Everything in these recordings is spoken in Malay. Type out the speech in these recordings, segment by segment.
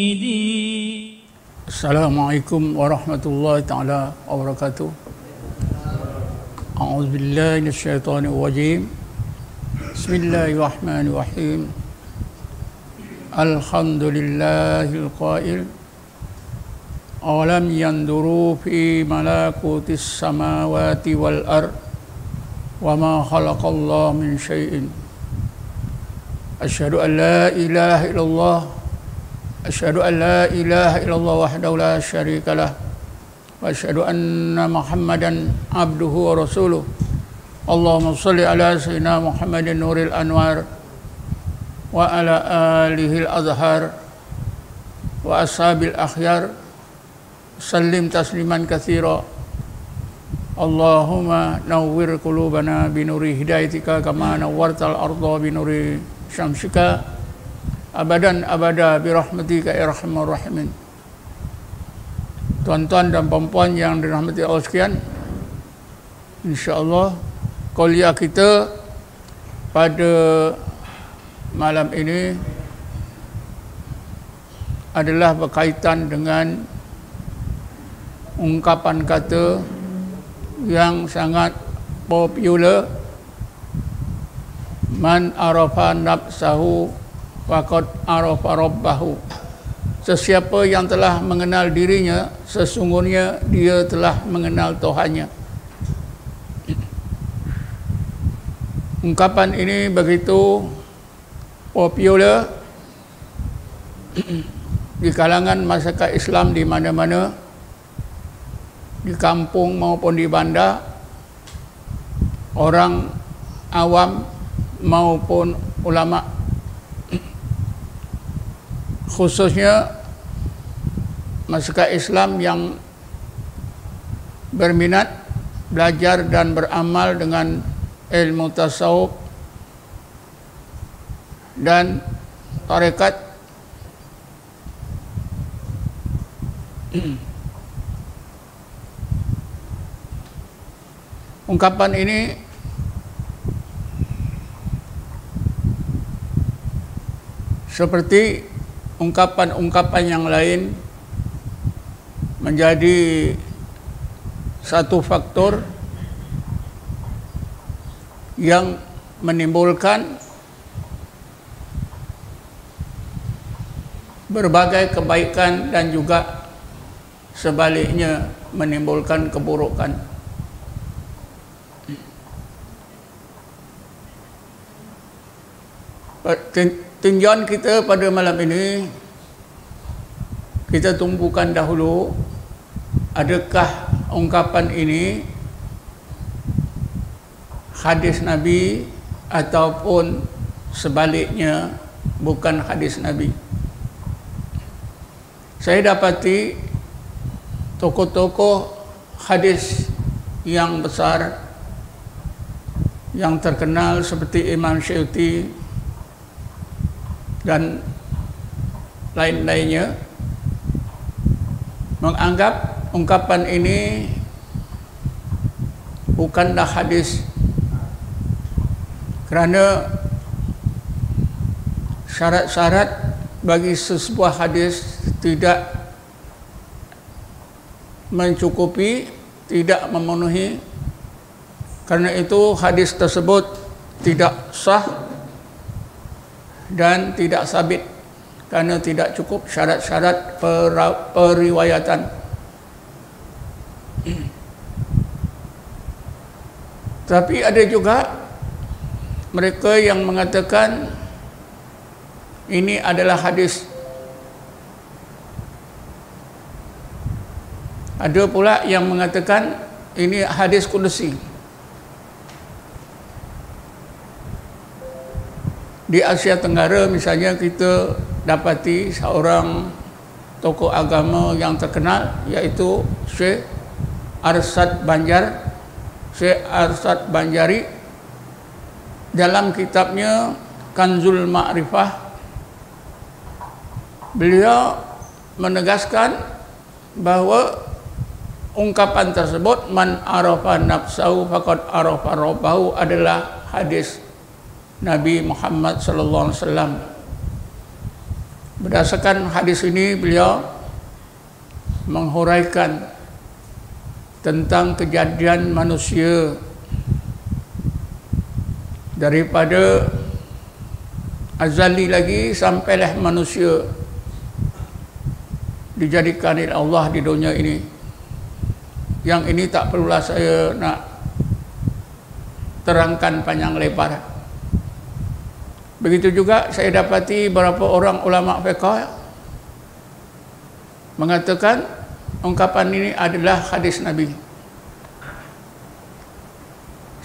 حميدين. Assalamualaikum warahmatullahi taala wabarakatuh. A'udzu billahi minasyaitonir rajim. Bismillahirrahmanirrahim. Alhamdulillahil qail alam yanduru fi malakutis samawati wal ard wa ma khalaqallahu min syai'in. Asyhadu an la ilaha illallah Asyhadu an la ilaha illallah wahdahu la syarika lah wa asyhadu anna Muhammadan abduhu wa rasuluh. Allahumma shalli ala sayyidina Muhammadin nuril anwar wa ala alihi al-azhar wa ashabil akhyar sallim tasliman katsira. Allahumma nawwir qulubana bi nuri hidayatika kama nawwartal arda bi nuri syamsika abadan abada birahmatika ya arhamar rahimin. Tuan-tuan dan puan-puan yang dirahmati Allah sekalian, insyaallah kuliah kita pada malam ini adalah berkaitan dengan ungkapan kata yang sangat popular, man arafa nafsahu faqad arafa rabbahu. Sesiapa yang telah mengenal dirinya, sesungguhnya dia telah mengenal Tuhannya. Ungkapan ini begitu popular di kalangan masyarakat Islam di mana-mana, di kampung maupun di bandar, orang awam maupun ulama, khususnya masyarakat Islam yang berminat belajar dan beramal dengan ilmu tasawuf dan tarekat. Ungkapan ini seperti ungkapan-ungkapan yang lain menjadi satu faktor yang menimbulkan berbagai kebaikan dan juga sebaliknya menimbulkan keburukan. Tinjauan kita pada malam ini, kita tumpukan dahulu, adakah ungkapan ini hadis Nabi ataupun sebaliknya bukan hadis Nabi. Saya dapati tokoh-tokoh hadis yang besar, yang terkenal seperti Imam Syuuti dan lain-lainnya menganggap ungkapan ini bukanlah hadis, kerana syarat-syarat bagi sebuah hadis tidak mencukupi, tidak memenuhi. Karena itu hadis tersebut tidak sah dan tidak sabit, karena tidak cukup syarat-syarat periwayatan. Tapi ada juga mereka yang mengatakan ini adalah hadis. Ada pula yang mengatakan ini hadis qudsi. Di Asia Tenggara misalnya, kita dapati seorang tokoh agama yang terkenal, iaitu Syekh Arsad Banjari. Dalam kitabnya Kanzul Ma'rifah, beliau menegaskan bahawa ungkapan tersebut, man arafa nafsahu faqad arafa rabbahu, adalah hadis Nabi Muhammad sallallahu alaihi wasallam. Berdasarkan hadis ini, beliau menghuraikan tentang kejadian manusia daripada azali lagi sampailah manusia dijadikan oleh Allah di dunia ini. Yang ini tak perlulah saya nak terangkan panjang lebar. Begitu juga saya dapati beberapa orang ulama fiqh mengatakan ungkapan ini adalah hadis Nabi.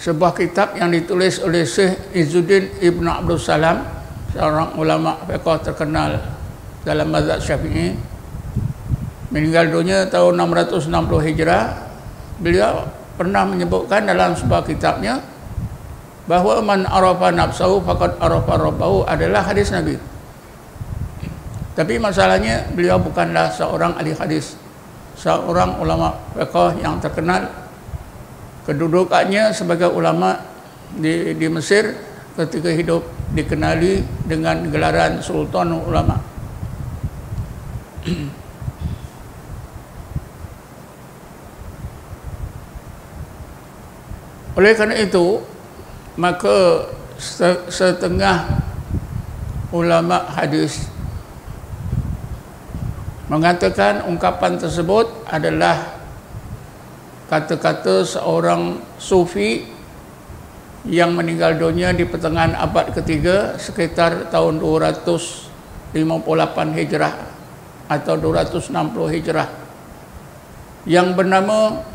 Sebuah kitab yang ditulis oleh Syekh Izzuddin Ibn Abdul Salam, seorang ulama fiqh terkenal dalam mazhab Syafi'i, meninggal dunia tahun 660 Hijrah. Beliau pernah menyebutkan dalam sebuah kitabnya bahawa man arafa nafsahu faqad arafa rabbahu adalah hadis Nabi. Tapi masalahnya beliau bukanlah seorang ahli hadis, seorang ulama fiqh yang terkenal. Kedudukannya sebagai ulama di Mesir ketika hidup dikenali dengan gelaran Sultan Ulama. Oleh kerana itu, maka setengah ulama hadis mengatakan ungkapan tersebut adalah kata-kata seorang sufi yang meninggal dunia di pertengahan abad ketiga sekitar tahun 258 Hijrah atau 260 Hijrah, yang bernama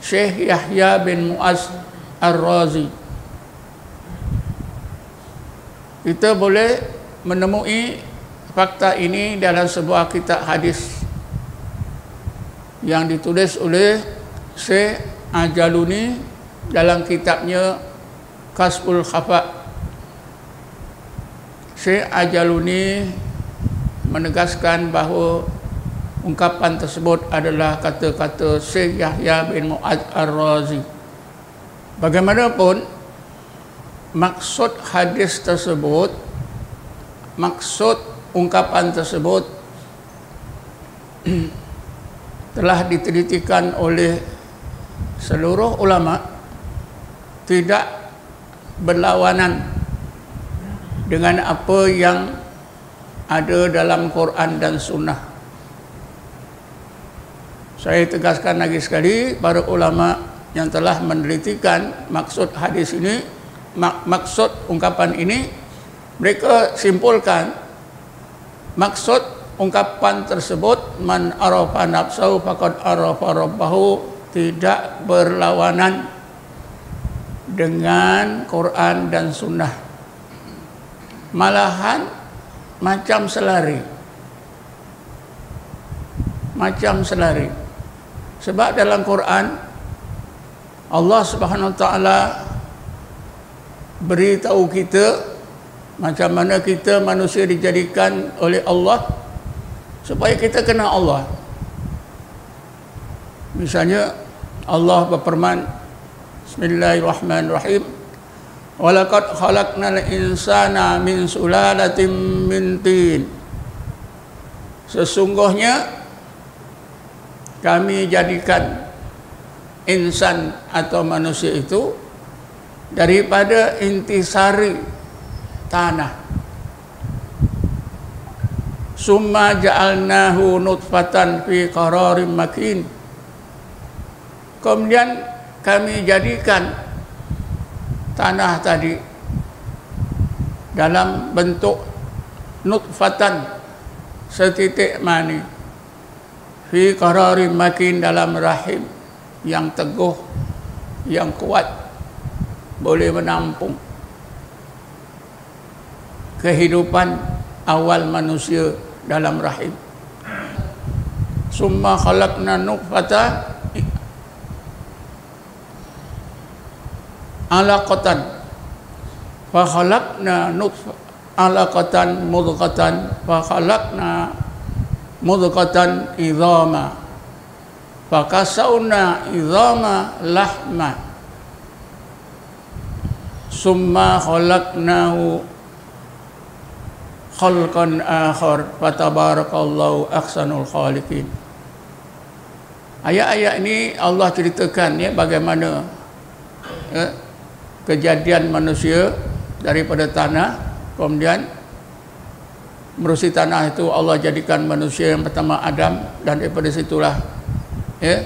Syekh Yahya bin Mu'az Ar-Razi. Kita boleh menemui fakta ini dalam sebuah kitab hadis yang ditulis oleh Syekh Ajaluni dalam kitabnya Kasful Khafa. Syekh Ajaluni menegaskan bahawa ungkapan tersebut adalah kata-kata Syekh Yahya bin Mu'az Ar-Razi. Bagaimanapun, maksud hadis tersebut, maksud ungkapan tersebut telah ditelitikan oleh seluruh ulama, tidak berlawanan dengan apa yang ada dalam Quran dan Sunnah. Saya tegaskan lagi sekali, para ulama yang telah menelitikan maksud hadis ini, maksud ungkapan ini, mereka simpulkan maksud ungkapan tersebut man arafa nafsahu faqad arafa rabbahu tidak berlawanan dengan Quran dan Sunnah, malahan macam selari. Sebab dalam Quran Allah Subhanahu Wa Taala beritahu kita macam mana kita manusia dijadikan oleh Allah supaya kita kenal Allah. Misalnya Allah berfirman, Bismillahirrahmanirrahim, walaqad khalaqnal insana min sulalatin min tin. Sesungguhnya kami jadikan insan atau manusia itu daripada intisari tanah. Summa ja'alnahu nutfatan fi qararim makin. Kemudian kami jadikan tanah tadi dalam bentuk nutfatan, setitik mani, fi qararim makin, dalam rahim yang teguh, yang kuat, boleh menampung kehidupan awal manusia dalam rahim. Summa khalaqna nutfata alaqatan fa khalaqna alaqatan mudghatan fa khalaqna mudghatan idhama fa kasawna idhama lahma summa khalaqnahu khalqan akhar fatabarakallahu ahsanul khaliqin. Ayat-ayat ini Allah ceritakan ya bagaimana kejadian manusia daripada tanah, kemudian merusi tanah itu Allah jadikan manusia yang pertama Adam, dan daripada situlah ya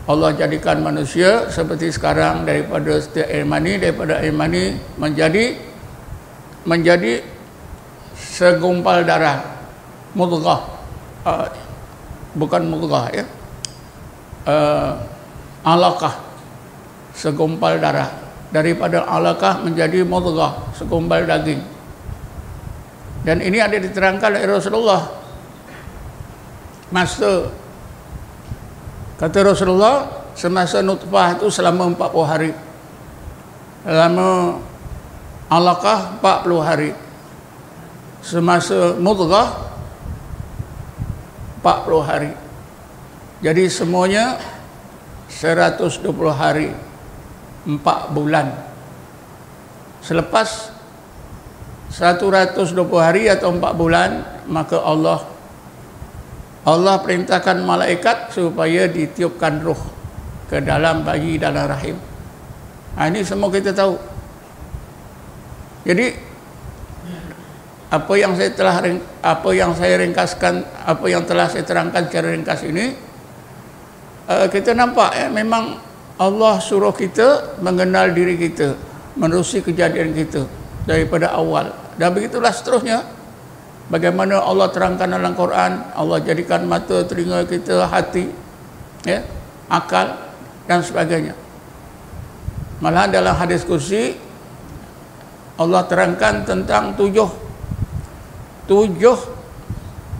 Allah jadikan manusia seperti sekarang daripada setiap air mani, daripada air mani menjadi segumpal darah, mudghah, bukan mudghah ya, alaqah, segumpal darah. Daripada alaqah menjadi mudghah, segumpal daging. Dan ini ada diterangkan oleh Rasulullah. Kata Rasulullah, semasa nutfah itu selama 40 hari. Selama alaqah 40 hari. Semasa mudghah 40 hari. Jadi semuanya 120 hari, 4 bulan. Selepas 120 hari atau 4 bulan, maka Allah perintahkan malaikat supaya ditiupkan ruh ke dalam bayi dalam rahim. Ini semua kita tahu. Jadi apa yang saya ringkaskan, apa yang telah saya terangkan secara ringkas ini, kita nampak ya, memang Allah suruh kita mengenal diri kita, menerusi kejadian kita daripada awal. Dan begitulah seterusnya. Bagaimana Allah terangkan dalam Quran, Allah jadikan mata, telinga kita, hati, ya, akal dan sebagainya. Malah dalam hadis kursi Allah terangkan tentang tujuh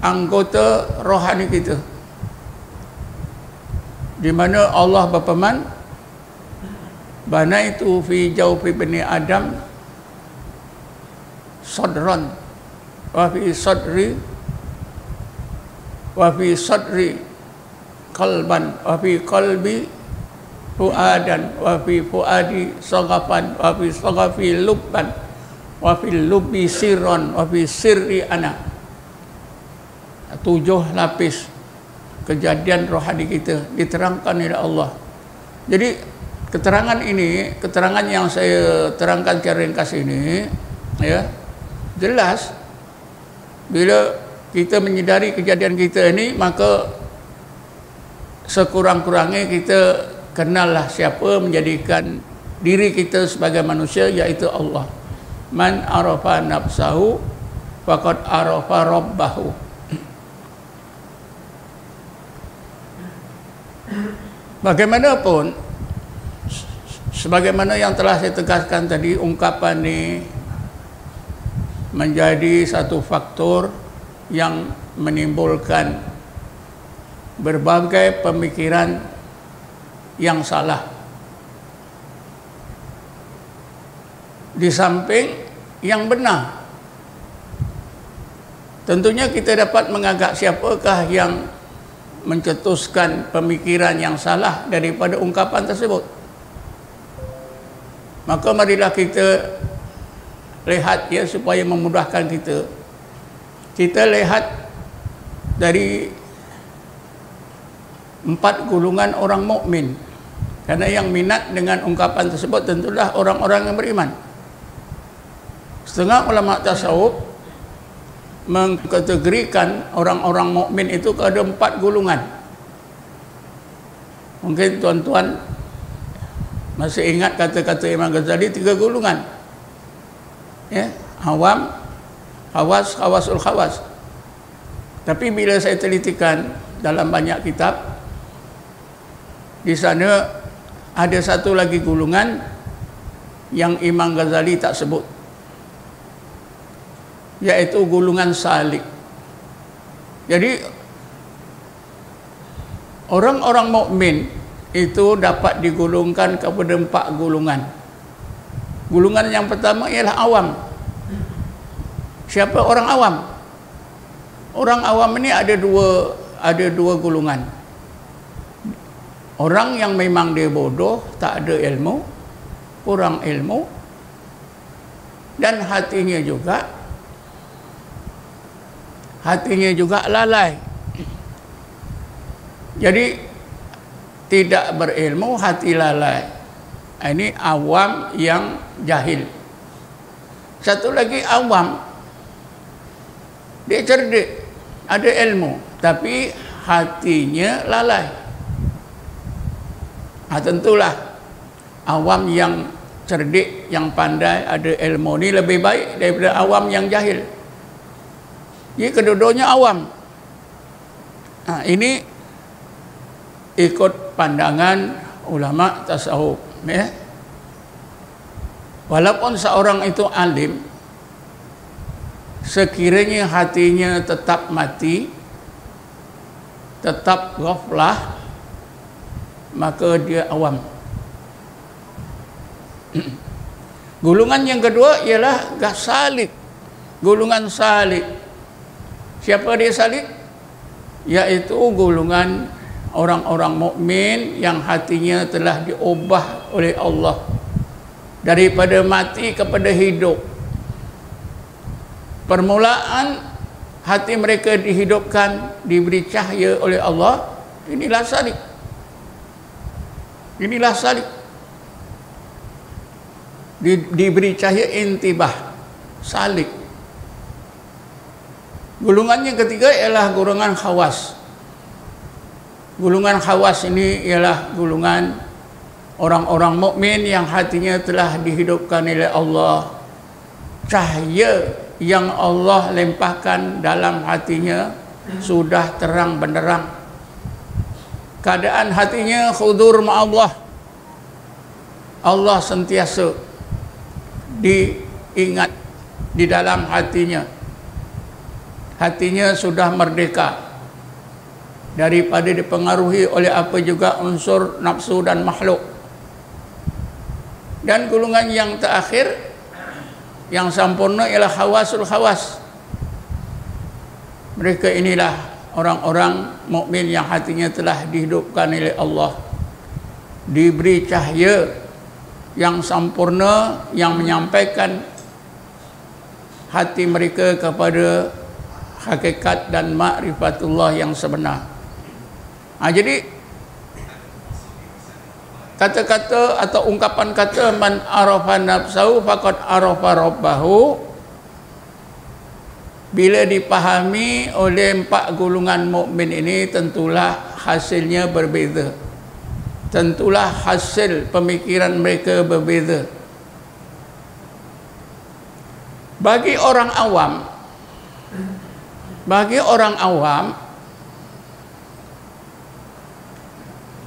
anggota rohani kita, di mana Allah berfirman, banaitu fi jawfi bani Adam sadran wa fi sadri qalban wa fi qalbi fuadan wa fi fuadi saghafan wa fi saghafi lubban wa fi lubbi sirran wa fi sirri ana. 7 lapis kejadian rohani kita diterangkan oleh Allah. Jadi keterangan yang saya terangkan secara ringkas ini ya, jelas bila kita menyedari kejadian kita ini, maka sekurang-kurangnya kita kenallah siapa menjadikan diri kita sebagai manusia, iaitu Allah. Man arafa nafsahu faqad arafa rabbahu. Bagaimanapun, sebagaimana yang telah saya tegaskan tadi, ungkapan ini menjadi satu faktor yang menimbulkan berbagai pemikiran yang salah. Di samping yang benar, tentunya kita dapat mengagak siapakah yang mencetuskan pemikiran yang salah daripada ungkapan tersebut. Maka marilah kita lihat ya, supaya memudahkan kita lihat dari 4 golongan orang mukmin. Karena yang minat dengan ungkapan tersebut tentulah orang-orang yang beriman. Setengah ulama tasawuf mengkategorikan orang-orang mukmin itu ada 4 golongan. Mungkin tuan-tuan masih ingat kata-kata Imam Ghazali, 3 golongan. Ya, awam, khawas, khawasul khawas. Tapi bila saya telitikan dalam banyak kitab, di sana ada satu lagi golongan yang Imam Ghazali tak sebut, yaitu golongan salik. Jadi orang-orang mukmin itu dapat digolongkan kepada 4 golongan. Golongan yang pertama ialah awam. Siapa orang awam? Orang awam ini ada dua golongan. Orang yang memang dia bodoh, tak ada ilmu, kurang ilmu, dan hatinya juga hatinya juga lalai. Jadi tidak berilmu, hati lalai. Ini awam yang jahil. Satu lagi awam, dia cerdik, ada ilmu, tapi hatinya lalai. Tentulah awam yang cerdik, yang pandai, ada ilmu ni lebih baik daripada awam yang jahil. Jadi kedua-duanya awam. Ini ikut pandangan ulama tasawuf, ya. Walaupun seorang itu alim, sekiranya hatinya tetap mati, tetap ghaflah, maka dia awam. Golongan yang kedua ialah salik. Golongan salik. Siapa dia salik? Yaitu golongan orang-orang mukmin yang hatinya telah diubah oleh Allah daripada mati kepada hidup. Permulaan hati mereka dihidupkan, diberi cahaya oleh Allah. Inilah salik. Inilah salik. Diberi cahaya intibah, salik. Golongan yang ketiga ialah golongan khawas. Golongan khawas ini ialah golongan orang-orang mukmin yang hatinya telah dihidupkan oleh Allah. Cahaya yang Allah limpahkan dalam hatinya sudah terang benderang. Keadaan hatinya khudur ma'allah. Allah sentiasa diingat di dalam hatinya. Hatinya sudah merdeka daripada dipengaruhi oleh apa juga unsur nafsu dan makhluk. Dan golongan yang terakhir, yang sempurna ialah khawasul khawas. Mereka inilah orang-orang mukmin yang hatinya telah dihidupkan oleh Allah, diberi cahaya yang sempurna yang menyampaikan hati mereka kepada hakikat dan ma'rifatullah yang sebenar. Jadi kata-kata atau ungkapan kata man arafa nafsahu faqad arafa rabbahu, bila dipahami oleh empat golongan mukmin ini, tentulah hasilnya berbeza. Tentulah hasil pemikiran mereka berbeza. Bagi orang awam,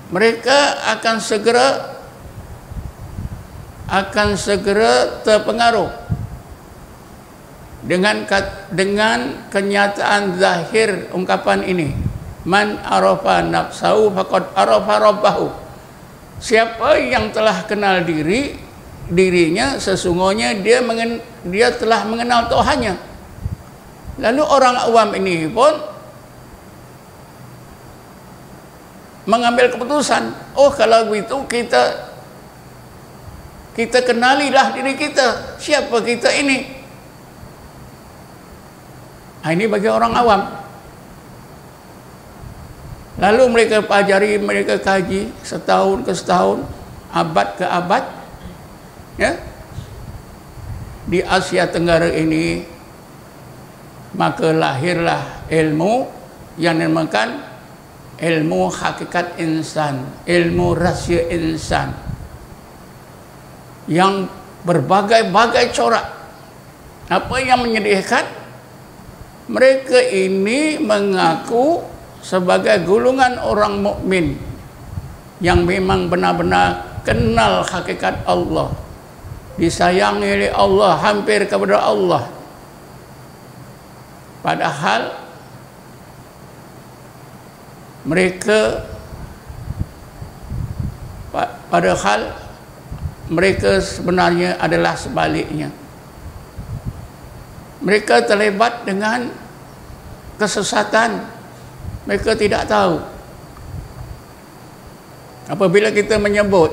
mereka akan segera terpengaruh dengan kenyataan zahir ungkapan ini. Man arafa nafsahu faqad arafa rabbahu. Siapa yang telah kenal dirinya, sesungguhnya dia telah mengenal Tuhannya. Lalu orang awam ini pun mengambil keputusan, oh kalau begitu kita kenalilah diri kita, siapa kita ini. Ini bagi orang awam. Lalu mereka pelajari, mereka kaji setahun ke setahun, abad ke abad, ya. Di Asia Tenggara ini, maka lahirlah ilmu yang dinamakan ilmu hakikat insan, ilmu rahsia insan, yang berbagai-bagai corak. Apa yang menyedihkan, mereka ini mengaku sebagai golongan orang mukmin yang memang benar-benar kenal hakikat Allah, disayangi oleh Allah, hampir kepada Allah. Padahal mereka sebenarnya adalah sebaliknya. Mereka terlibat dengan kesesatan. Mereka tidak tahu. Apabila kita menyebut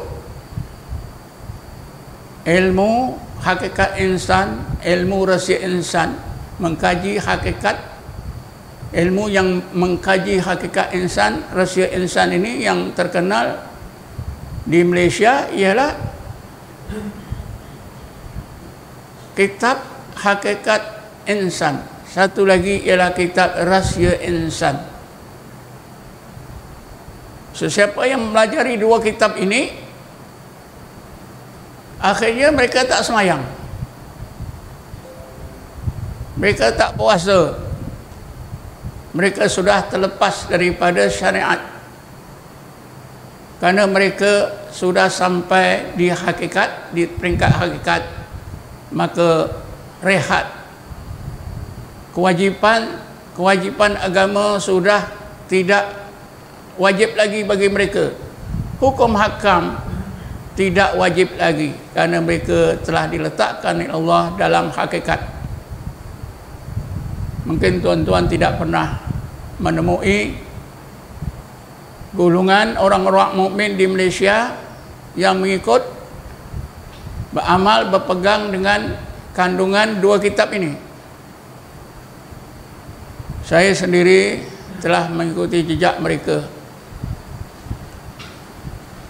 ilmu hakikat insan, ilmu rahsia insan, mengkaji hakikat ilmu yang mengkaji hakikat insan, rahsia insan ini yang terkenal di Malaysia ialah kitab hakikat insan. Satu lagi ialah kitab rahsia insan. Sesiapa yang mempelajari dua kitab ini, akhirnya mereka tak semayang, mereka tak puasa, mereka sudah terlepas daripada syariat, karena mereka sudah sampai di hakikat, di peringkat hakikat. Maka rehat, kewajipan agama sudah tidak wajib lagi bagi mereka. Hukum hakam tidak wajib lagi, karena mereka telah diletakkan oleh Allah dalam hakikat. Mungkin tuan-tuan tidak pernah menemui golongan orang-orang mukmin di Malaysia yang mengikut, beramal, berpegang dengan kandungan dua kitab ini. Saya sendiri telah mengikuti jejak mereka.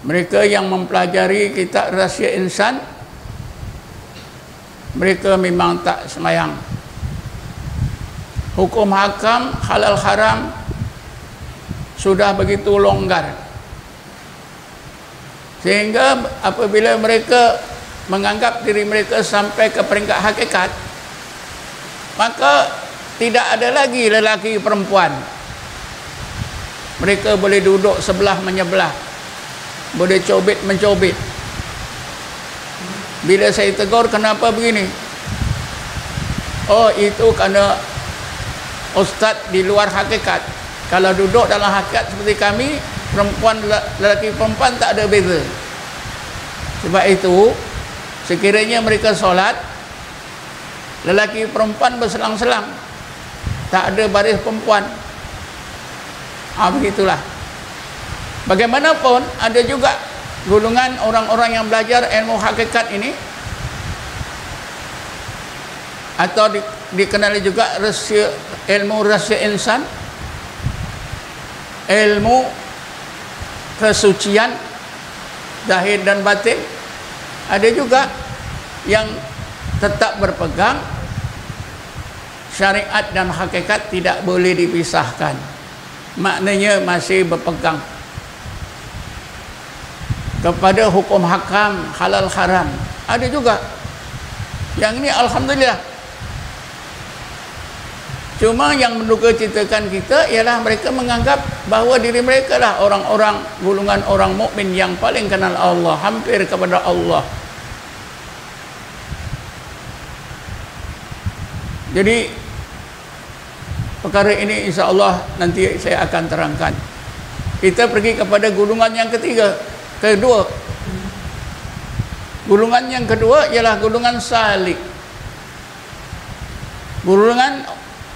Mereka yang mempelajari kitab rahsia insan, mereka memang tak semayang. Hukum hakam, halal haram sudah begitu longgar, sehingga apabila mereka menganggap diri mereka sampai ke peringkat hakikat, maka tidak ada lagi lelaki perempuan. Mereka boleh duduk sebelah menyebelah, boleh cobit mencobit. Bila saya tegur, kenapa begini? Oh, itu kerana ustaz di luar hakikat. Kalau duduk dalam hakikat seperti kami, perempuan, lelaki perempuan tak ada beza. Sebab itu, sekiranya mereka solat, lelaki perempuan berselang-selang, tak ada baris perempuan. Begitulah. Bagaimanapun, ada juga golongan orang-orang yang belajar ilmu hakikat ini, atau dikenali juga ilmu rahsia insan, ilmu kesucian zahir dan batin. Ada juga yang tetap berpegang syariat dan hakikat tidak boleh dipisahkan, maknanya masih berpegang kepada hukum hakam, halal haram. Ada juga yang ini, alhamdulillah. Cuma yang menduga citakan kita ialah mereka menganggap bahawa diri mereka lah orang-orang, golongan orang mukmin yang paling kenal Allah, hampir kepada Allah. Jadi perkara ini insya-Allah nanti saya akan terangkan. Kita pergi kepada golongan yang kedua. Golongan yang kedua ialah golongan salik. Golongan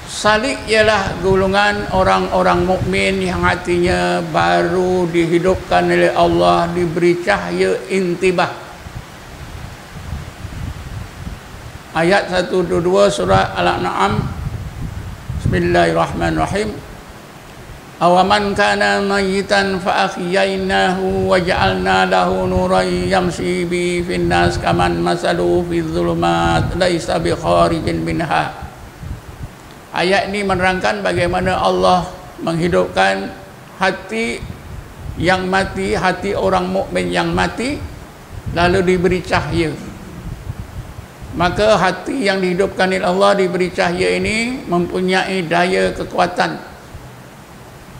salik ialah golongan orang-orang mukmin yang hatinya baru dihidupkan oleh Allah, diberi cahaya intibah. Ayat 122 surah Al-An'am. Bismillahirrahmanirrahim. Awaman kana mayyitan fa ahyaynahu wa ja'alna lahu nuran yamshi bi finnas kaman masalu fi dhulumat laisa bi kharijin minha. Ayat ini menerangkan bagaimana Allah menghidupkan hati yang mati, hati orang mukmin yang mati, lalu diberi cahaya. Maka hati yang dihidupkan oleh Allah, diberi cahaya ini mempunyai daya kekuatan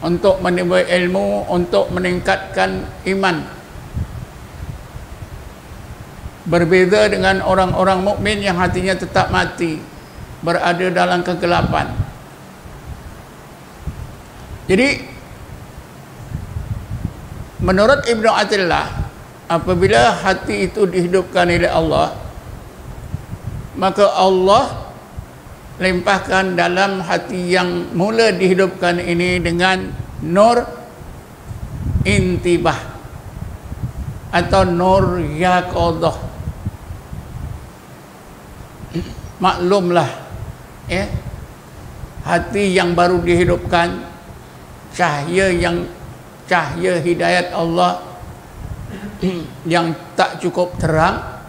untuk menimba ilmu, untuk meningkatkan iman. Berbeza dengan orang-orang mukmin yang hatinya tetap mati, berada dalam kegelapan. Jadi menurut Ibnu Athaillah, apabila hati itu dihidupkan oleh Allah, maka Allah limpahkan dalam hati yang mula dihidupkan ini dengan nur intibah atau nur yaqadah. Maklumlah, ya, hati yang baru dihidupkan, cahaya hidayat Allah yang tak cukup terang,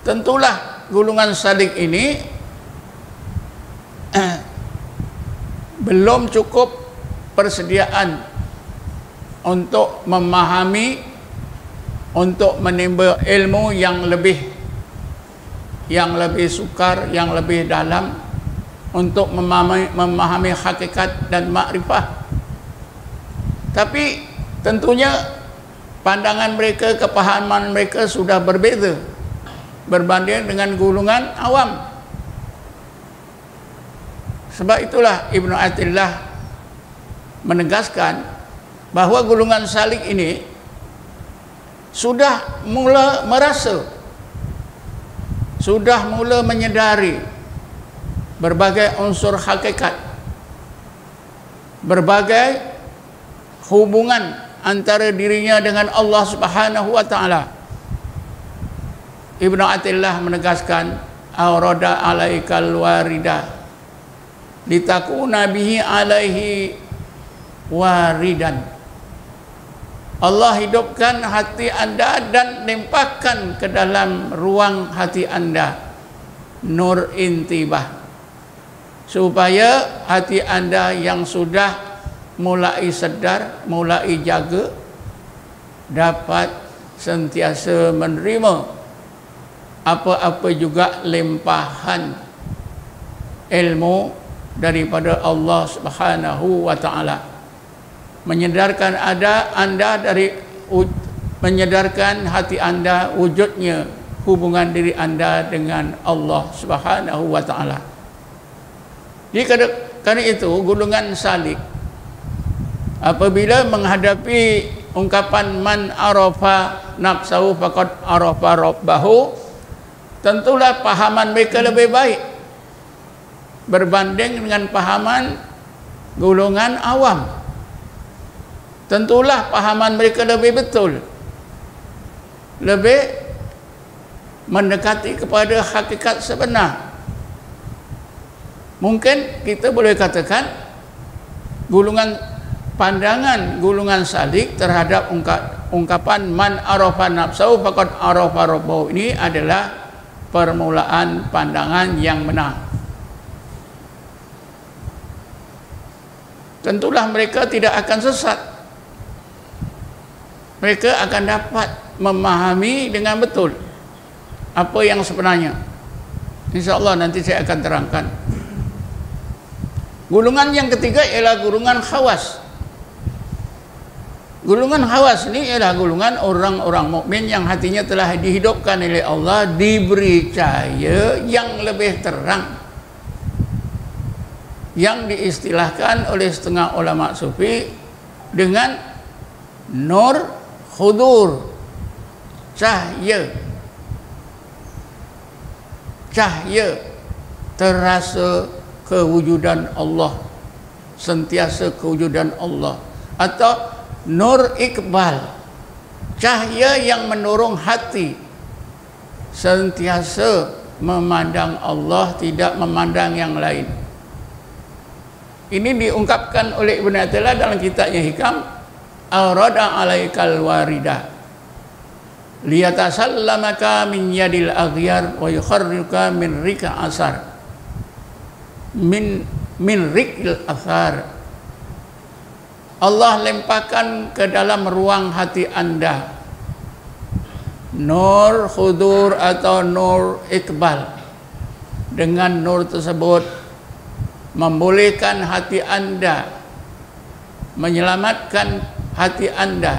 tentulah gulungan salik ini belum cukup persediaan untuk memahami, untuk menimba ilmu yang lebih sukar, yang lebih dalam, untuk memahami hakikat dan makrifah. Tapi tentunya pandangan mereka, kepahaman mereka sudah berbeza berbanding dengan gulungan awam. Sebab itulah Ibnu Athaillah menegaskan bahawa gulungan salik ini sudah mula merasa, sudah mula menyedari berbagai unsur hakikat, berbagai hubungan antara dirinya dengan Allah Subhanahu wa taala. Ibnu Athaillah menegaskan, "Aurada alaikal warida litakuna bihi alaihi waridan." Allah hidupkan hati anda dan limpahkan ke dalam ruang hati anda nur intibah, supaya hati anda yang sudah mulai sedar, mulai jaga, dapat sentiasa menerima apa-apa juga limpahan ilmu daripada Allah Subhanahu wa taala. Menyedarkan menyedarkan hati anda wujudnya hubungan diri anda dengan Allah Subhanahu wa taala. Jadi karena itu gulungan salik apabila menghadapi ungkapan man arafa nafsahu faqad arafa rabbahu, tentulah pahaman mereka lebih baik berbanding dengan pahaman golongan awam. Tentulah pahaman mereka lebih betul, lebih mendekati kepada hakikat sebenar. Mungkin kita boleh katakan pandangan gulungan salik terhadap ungkapan man arafa nafsahu faqad arafa rabbahu ini adalah permulaan pandangan yang benar. Tentulah mereka tidak akan sesat. Mereka akan dapat memahami dengan betul apa yang sebenarnya. InsyaAllah nanti saya akan terangkan. Gulungan yang ketiga ialah gulungan khawas. Gulungan khawas ini ialah gulungan orang-orang mukmin yang hatinya telah dihidupkan oleh Allah, diberi cahaya yang lebih terang, yang diistilahkan oleh setengah ulama sufi dengan nur hudur, cahaya terasa kewujudan Allah, sentiasa kewujudan Allah, atau nur iqbal, cahaya yang mendorong hati sentiasa memandang Allah, tidak memandang yang lain. Ini diungkapkan oleh Ibnu Athaillah dalam kitabnya Hikam, Aurada alaikal warida liyatasallamaka min yadil aghyar wa yukharrika min rika asar min rikil asar. Allah limpahkan ke dalam ruang hati anda nur khudur atau nur iqbal. Dengan nur tersebut membolehkan hati anda, menyelamatkan hati anda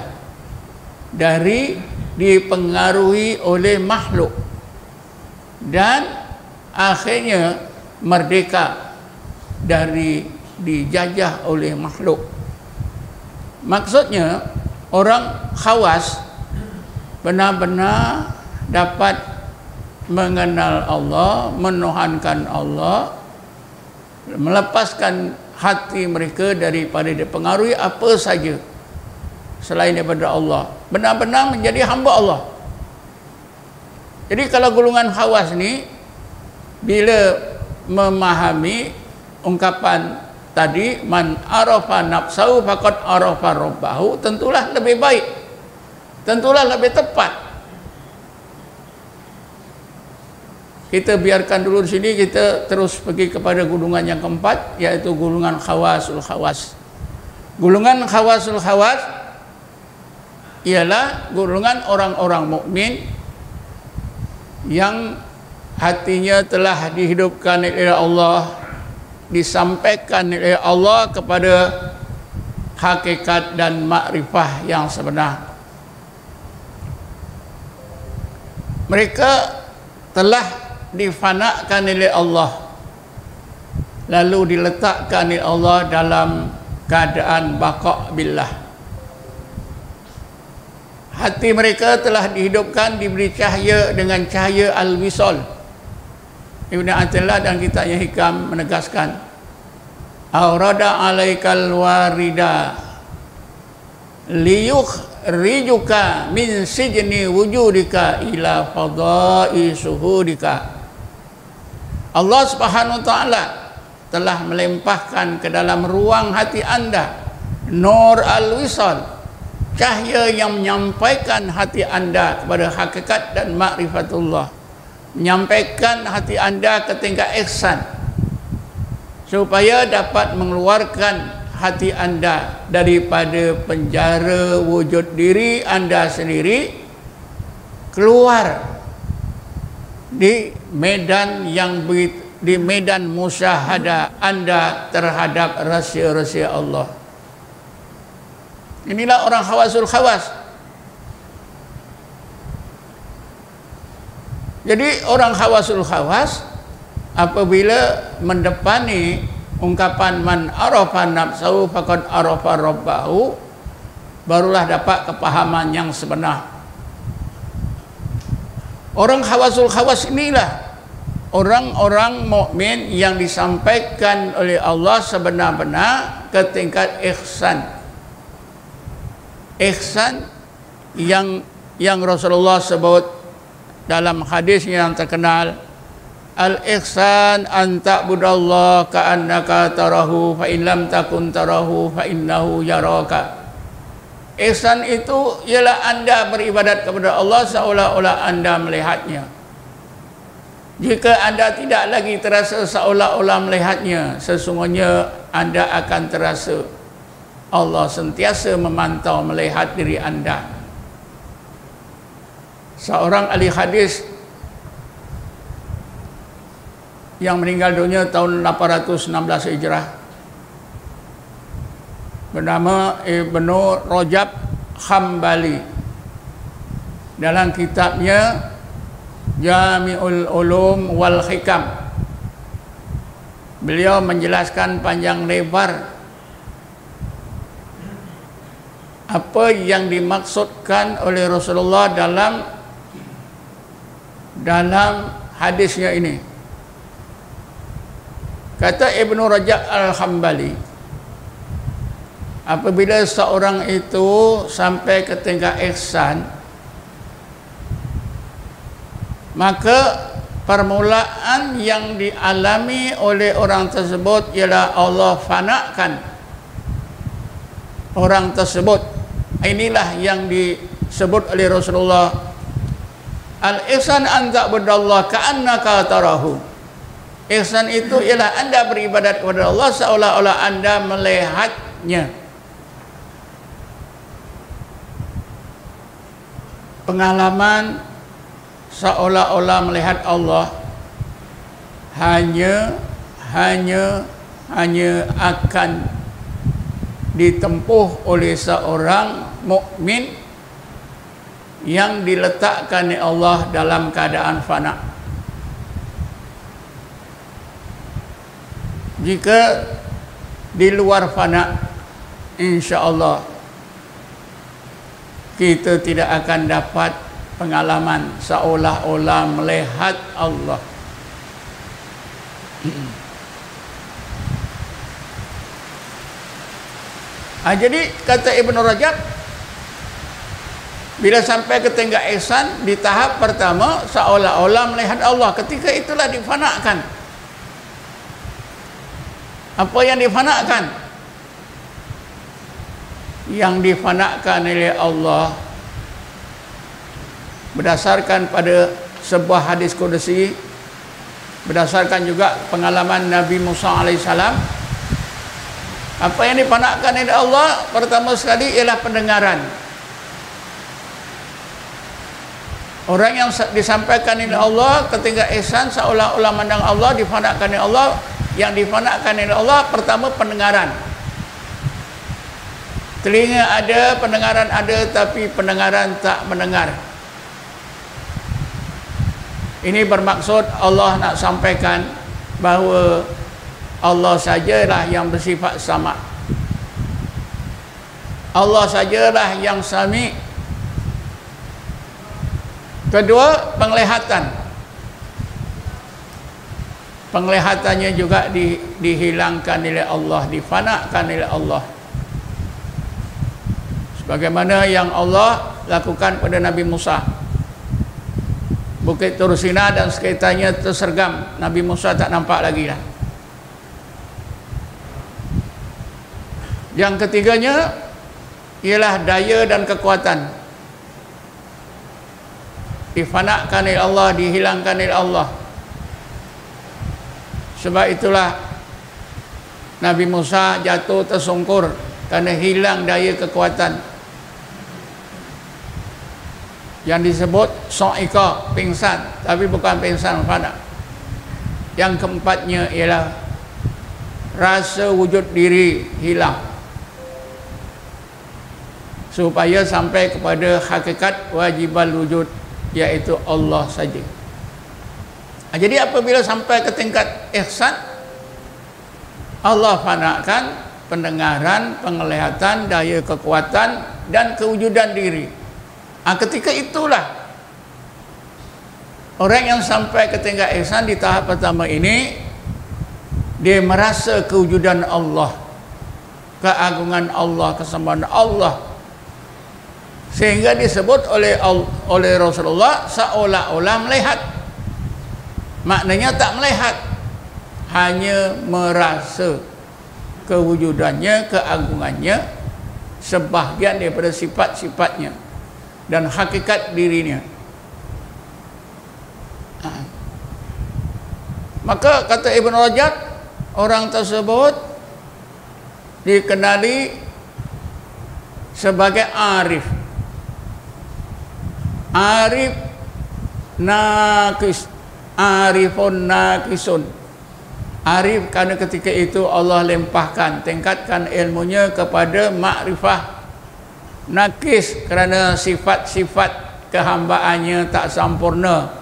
dari dipengaruhi oleh makhluk dan akhirnya merdeka dari dijajah oleh makhluk. Maksudnya orang khawas benar-benar dapat mengenal Allah, menuhankan Allah, melepaskan hati mereka daripada dipengaruhi apa saja selain daripada Allah, benar-benar menjadi hamba Allah. Jadi kalau golongan khawas ni bila memahami ungkapan tadi, man arafa nafsahu faqad arafa rabbahu, tentulah lebih baik, tentulah lebih tepat. Kita biarkan dulu di sini, kita terus pergi kepada golongan yang keempat, yaitu golongan khawasul khawas. Golongan khawasul khawas ialah golongan orang-orang mukmin yang hatinya telah dihidupkan oleh Allah, disampaikan oleh Allah kepada hakikat dan makrifah yang sebenar. Mereka telah difanakan oleh Allah, lalu diletakkan oleh Allah dalam keadaan baqa' billah. Hati mereka telah dihidupkan, diberi cahaya dengan cahaya al-wisal. Ibn Athaillah dan kitabnya Hikam menegaskan, aurada alaikal warida liyukhrijuka min sijni wujudika ila fadai suhudika. Allah Subhanahu wa taala telah melempahkan ke dalam ruang hati anda nur al-wisal, cahaya yang menyampaikan hati anda kepada hakikat dan makrifatullah, menyampaikan hati anda ke tingkat ihsan, supaya dapat mengeluarkan hati anda daripada penjara wujud diri anda sendiri, keluar di medan yang di medan musyahadah anda terhadap rahsia-rahsia Allah. Inilah orang khawasul khawas. Jadi orang khawasul khawas apabila mendepani ungkapan man arafa nafsahu faqad arafa rabbahu, barulah dapat kepahaman yang sebenar. Orang khawasul khawas inilah orang-orang mukmin yang disampaikan oleh Allah sebenar-benar ke tingkat ihsan. Ihsan yang Rasulullah sebut dalam hadis yang terkenal, al-ihsan an ta'budallaha ka'annaka tarahu fa in lam takun tarahu fa innahu yaraka. Ihsan itu ialah anda beribadat kepada Allah seolah-olah anda melihatnya. Jika anda tidak lagi terasa seolah-olah melihatnya, sesungguhnya anda akan terasa Allah sentiasa memantau melihat diri anda. Seorang ahli hadis yang meninggal dunia tahun 816 Hijrah bernama Ibnu Rajab Hambali, dalam kitabnya Jami'ul Ulum wal Hikam, beliau menjelaskan panjang lebar apa yang dimaksudkan oleh Rasulullah dalam hadisnya ini. Kata Ibnu Rajab Al-Hambali, apabila seorang itu sampai ke tingkat ihsan, maka permulaan yang dialami oleh orang tersebut ialah Allah fanakan orang tersebut. Inilah yang disebut oleh Rasulullah, al-ihsan an ta'budallaha ka'annaka tarahu. Ihsan itu ialah anda beribadat kepada Allah seolah-olah anda melihatnya. Pengalaman seolah-olah melihat Allah hanya akan ditempuh oleh seorang mukmin yang diletakkan oleh Allah dalam keadaan fana. Jika di luar fana, insya-Allah kita tidak akan dapat pengalaman seolah-olah melihat Allah. Jadi kata Ibnu Rajab, bila sampai ke tingkat ihsan di tahap pertama seolah-olah melihat Allah, ketika itulah difanakan. Apa yang difanakan? Yang difanakan oleh Allah berdasarkan pada sebuah hadis qudsi, berdasarkan juga pengalaman Nabi Musa alaihissalam. Apa yang difanakan oleh Allah pertama sekali ialah pendengaran. Orang yang disampaikan oleh Allah ketika ihsan seolah-olah mandang Allah, difanakan oleh Allah. Yang difanakan oleh Allah pertama pendengaran. Telinga ada, pendengaran ada, tapi pendengaran tak mendengar. Ini bermaksud Allah nak sampaikan bahawa Allah sajalah yang bersifat sama. Allah sajalah yang sami. Kedua, penglihatan. Penglihatannya juga dihilangkan oleh Allah, difanakan oleh Allah. Sebagaimana yang Allah lakukan pada Nabi Musa. Bukit Tur Sina dan sekitarnya tersergam. Nabi Musa tak nampak lagi lah. Yang ketiganya ialah daya dan kekuatan. Difanakan oleh Allah, dihilangkan oleh Allah. Sebab itulah Nabi Musa jatuh tersungkur kerana hilang daya kekuatan. Yang disebut so'ika, pingsan, tapi bukan pingsan fana. Yang keempatnya ialah rasa wujud diri hilang, supaya sampai kepada hakikat wajibal wujud, iaitu Allah saja. Jadi apabila sampai ke tingkat ihsan, Allah fanakan pendengaran, penglihatan, daya kekuatan dan kewujudan diri. Ketika itulah orang yang sampai ke tingkat ihsan di tahap pertama ini, dia merasa kewujudan Allah, keagungan Allah, kesembahan Allah, sehingga disebut oleh Rasulullah seolah-olah melihat. Maknanya tak melihat, hanya merasa kewujudannya, keagungannya, sebahagian daripada sifat-sifatnya dan hakikat dirinya. Maka kata Ibn Rajab, orang tersebut dikenali sebagai arif. Arif nakis, arifun nakisun. Arif kerana ketika itu Allah limpahkan, tingkatkan ilmunya kepada makrifah. Nakis kerana sifat-sifat kehambaannya tak sempurna.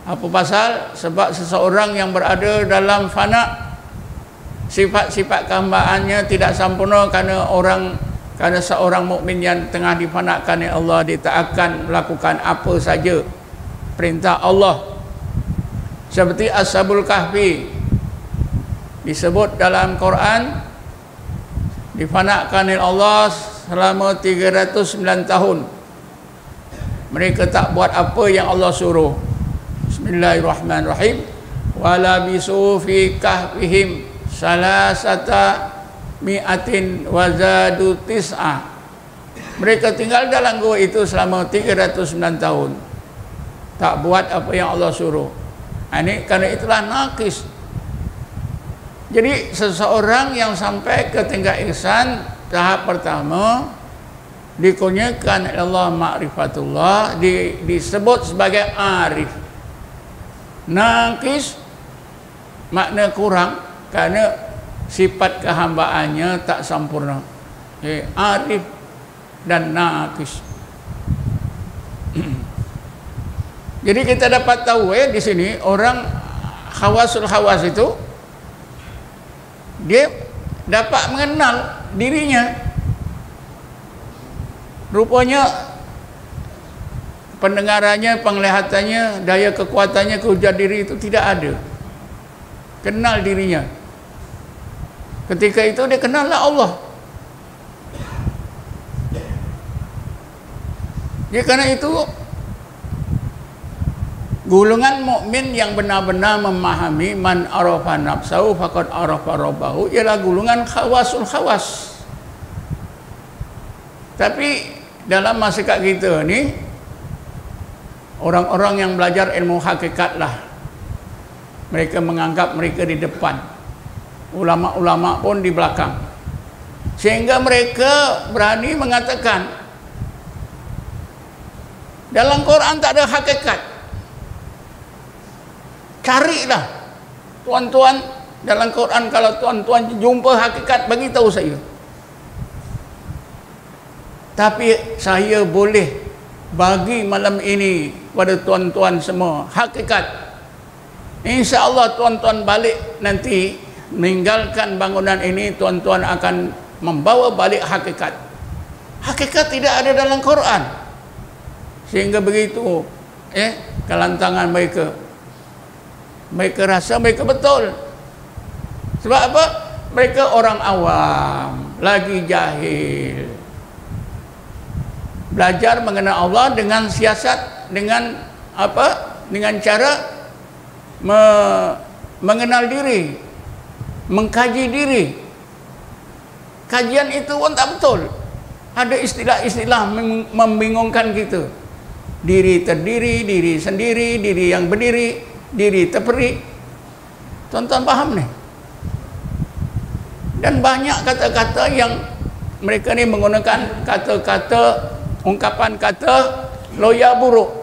Apa pasal? Sebab seseorang yang berada dalam fana, sifat-sifat kehambaannya tidak sempurna kerana seorang mukmin yang tengah difanakan oleh Allah, dia tak akan melakukan apa saja perintah Allah. Seperti Ashabul Kahfi disebut dalam Quran, difanakan oleh Allah selama 309 tahun. Mereka tak buat apa yang Allah suruh. Bismillahirrahmanirrahim. Wala bisu fi kahfihim salasata mi'atin wazadu tis'ah. Mereka tinggal dalam gua itu selama 309 tahun. Tak buat apa yang Allah suruh. Ini karena itulah nakis. Jadi seseorang yang sampai ke tingkat ihsan tahap pertama dikurniakan Allah ma'rifatullah, disebut sebagai arif. Nakis makna kurang kerana sifat kehambaannya tak sempurna. Arif dan nakis. Jadi kita dapat tahu di sini orang khawasul khawas itu dia dapat mengenal dirinya. Rupanya pendengarannya, penglihatannya, daya kekuatannya, kewujudan diri itu tidak ada. Kenal dirinya. Ketika itu dia kenallah Allah. Ya, karena itu Golongan mukmin yang benar-benar memahami man arafa nafsahu faqad arafa rabbahu ialah golongan khawasul khawas. Tapi dalam masyarakat kita ni, orang-orang yang belajar ilmu hakikat lah, mereka menganggap mereka di depan, ulama-ulama pun di belakang, sehingga mereka berani mengatakan dalam Quran tak ada hakikat. Carilah tuan-tuan dalam Quran, kalau tuan-tuan jumpa hakikat, bagi tahu saya. Tapi saya boleh bagi malam ini pada tuan-tuan semua hakikat. Insya-Allah tuan-tuan balik nanti meninggalkan bangunan ini, tuan-tuan akan membawa balik hakikat. Hakikat tidak ada dalam Quran. Sehingga begitu kelantangan mereka. Mereka rasa mereka betul. Sebab apa? Mereka orang awam, lagi jahil. Belajar mengenal Allah dengan siasat, dengan apa? Dengan cara mengenal diri, mengkaji diri. Kajian itu pun tak betul. Ada istilah-istilah membingungkan kita. Diri terdiri, diri sendiri, diri yang berdiri, diri terperi. Tuan-tuan faham ni? Dan banyak kata-kata yang mereka ni menggunakan kata-kata, ungkapan kata loya buruk.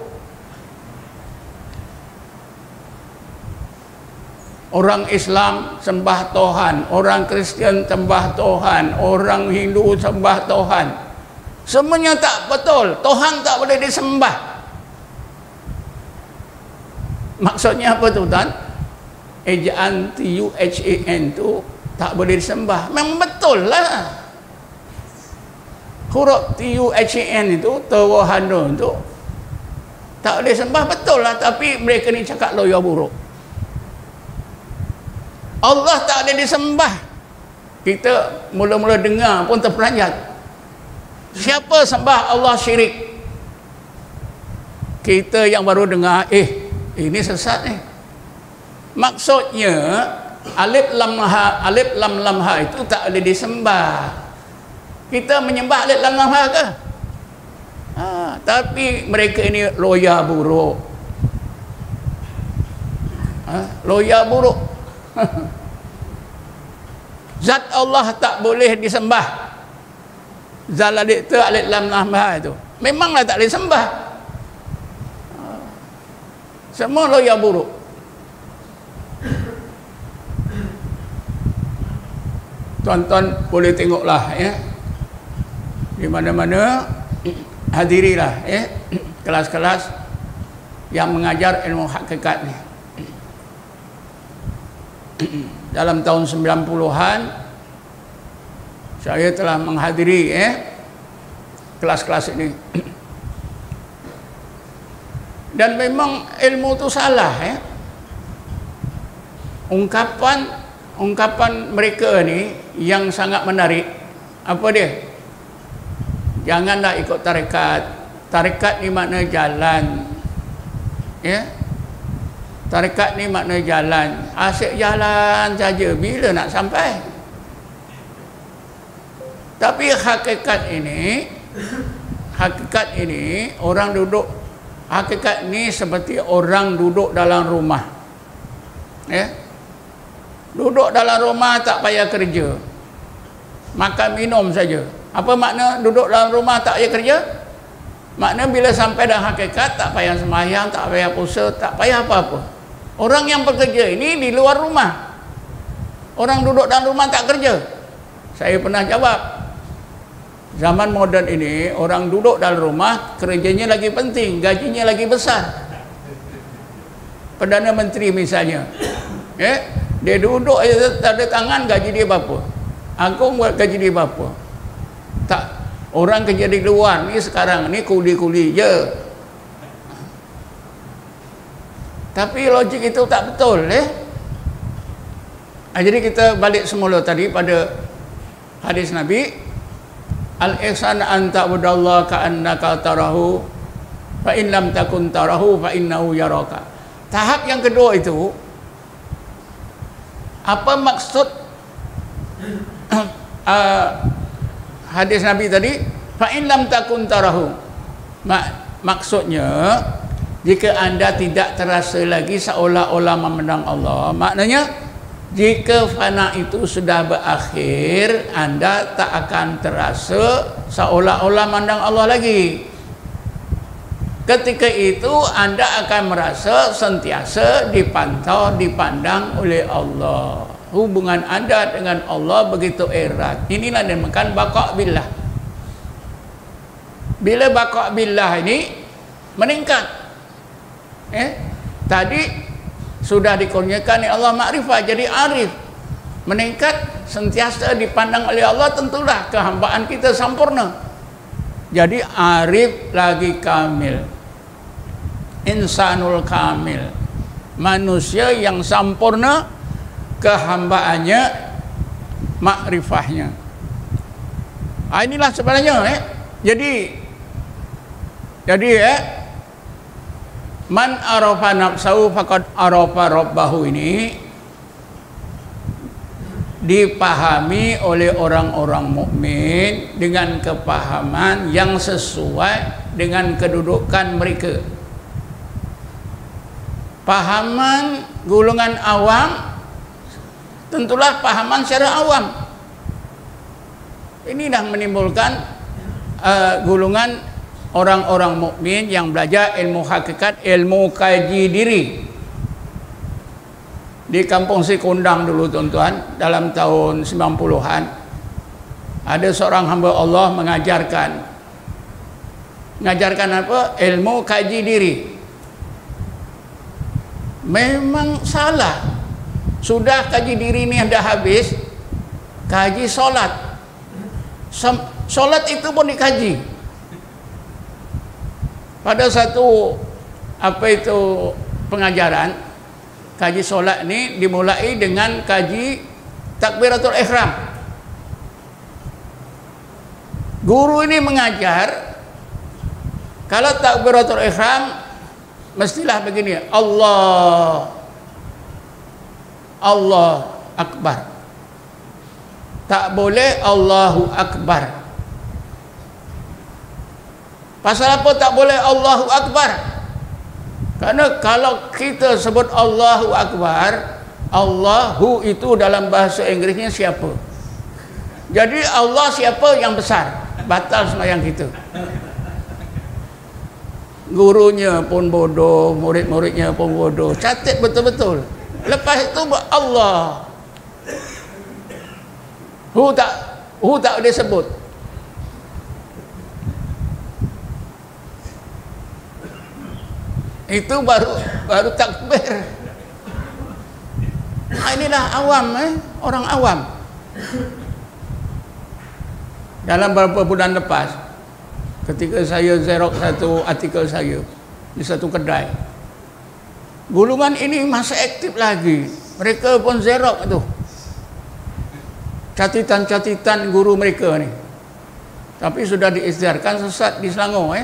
Orang Islam sembah Tuhan, orang Kristian sembah Tuhan, orang Hindu sembah Tuhan. Semuanya tak betul. Tuhan tak boleh disembah. Maksudnya apa tu tuan? Ejaan Tuhan tu tak boleh disembah. Memang betul lah. Huruf Tuhan itu, Tuhan tu tak boleh sembah, betul lah. Tapi mereka ni cakap loya buruk. Allah tak boleh disembah. Kita mula-mula dengar pun terperanjat. Siapa sembah Allah syirik? Kita yang baru dengar, ini sesat ni. Maksudnya alif lam lam ha itu tak boleh disembah. Kita menyembah alif lam lam ha ke? Tapi mereka ini loya buruk. Loya buruk. Zat Allah tak boleh disembah. Zalalit tu alif lam lam ha itu memanglah tak boleh sembah. Semua loya buruk. Tuan-tuan boleh tengoklah di mana-mana, hadirilah kelas-kelas yang mengajar ilmu hakikat ni. Dalam tahun 90-an saya telah menghadiri kelas-kelas ini. Dan memang ilmu tu salah ungkapan mereka ni yang sangat menarik. Apa dia? Janganlah ikut tarekat. Tarekat ni makna jalan. Tarekat ni makna jalan. Asyik jalan saja, bila nak sampai? Tapi hakikat ini orang duduk. Hakikat ni seperti orang duduk dalam rumah. Duduk dalam rumah tak payah kerja. Makan minum saja. Apa makna duduk dalam rumah tak payah kerja? Makna bila sampai dalam hakikat tak payah sembahyang, tak payah puasa, tak payah apa-apa. Orang yang bekerja ini di luar rumah. Orang duduk dalam rumah tak kerja. Saya pernah jawab, zaman moden ini orang duduk dalam rumah, kerjanya lagi penting, gajinya lagi besar. Perdana Menteri misalnya, dia duduk ada tangan, gaji dia berapa? Agung buat gaji dia berapa? Tak, orang kerja di luar ni sekarang ni kuli-kuli je. Tapi logik itu tak betul. Jadi kita balik semula tadi pada hadis Nabi, al-ihsan an ta'budallaha ka'annaka tarahu fa in lam takun tarahu fa innahu yaraka. Tahap yang kedua itu, apa maksud hadis Nabi tadi, fa in lam takun tarahu? Maksudnya, jika anda tidak terasa lagi seolah-olah memandang Allah, maknanya jika fana itu sudah berakhir, anda tak akan terasa seolah-olah memandang Allah lagi. Ketika itu anda akan merasa sentiasa dipantau, dipandang oleh Allah. Hubungan anda dengan Allah begitu erat. Inilah dinamakan baqa' billah. Bila baqa' billah ini meningkat, tadi sudah dikurniakan oleh Allah makrifah, jadi arif, meningkat, sentiasa dipandang oleh Allah, tentulah kehambaan kita sempurna. Jadi arif lagi kamil, insanul kamil, manusia yang sempurna kehambaannya, makrifahnya. Inilah sebenarnya jadi man arafa nafsahu faqad arafa rabbahu ini dipahami oleh orang-orang mukmin dengan kepahaman yang sesuai dengan kedudukan mereka. Pahaman golongan awam tentulah pahaman secara awam. Ini dah menimbulkan golongan orang-orang mukmin yang belajar ilmu hakikat, ilmu kaji diri. Di kampung Sikundang dulu tuan-tuan, dalam tahun 90-an, ada seorang hamba Allah mengajarkan apa? Ilmu kaji diri. Memang salah. Sudah kaji diri ini dah habis, kaji solat. Solat itu pun dikaji. Pada satu pengajaran kaji solat ini dimulai dengan kaji takbiratul ihram. Guru ini mengajar kalau takbiratul ihram mestilah begini, Allah Akbar. Tak boleh Allahu Akbar. Pasal apa tak boleh Allahu Akbar? Karena kalau kita sebut Allahu Akbar, Allahu itu dalam bahasa Inggrisnya siapa? Jadi Allah siapa yang besar? Batal sembahyang kita. Gurunya pun bodoh, murid-muridnya pun bodoh. Catat betul-betul. Lepas itu Allah. Hu tak boleh sebut. Itu baru takbir. Inilah awam, orang awam. Dalam beberapa bulan lepas, ketika saya xerox satu artikel saya di satu kedai, golongan ini masih aktif lagi. Mereka pun xerox tu catatan guru mereka ni, tapi sudah diisytiharkan sesat di Selangor.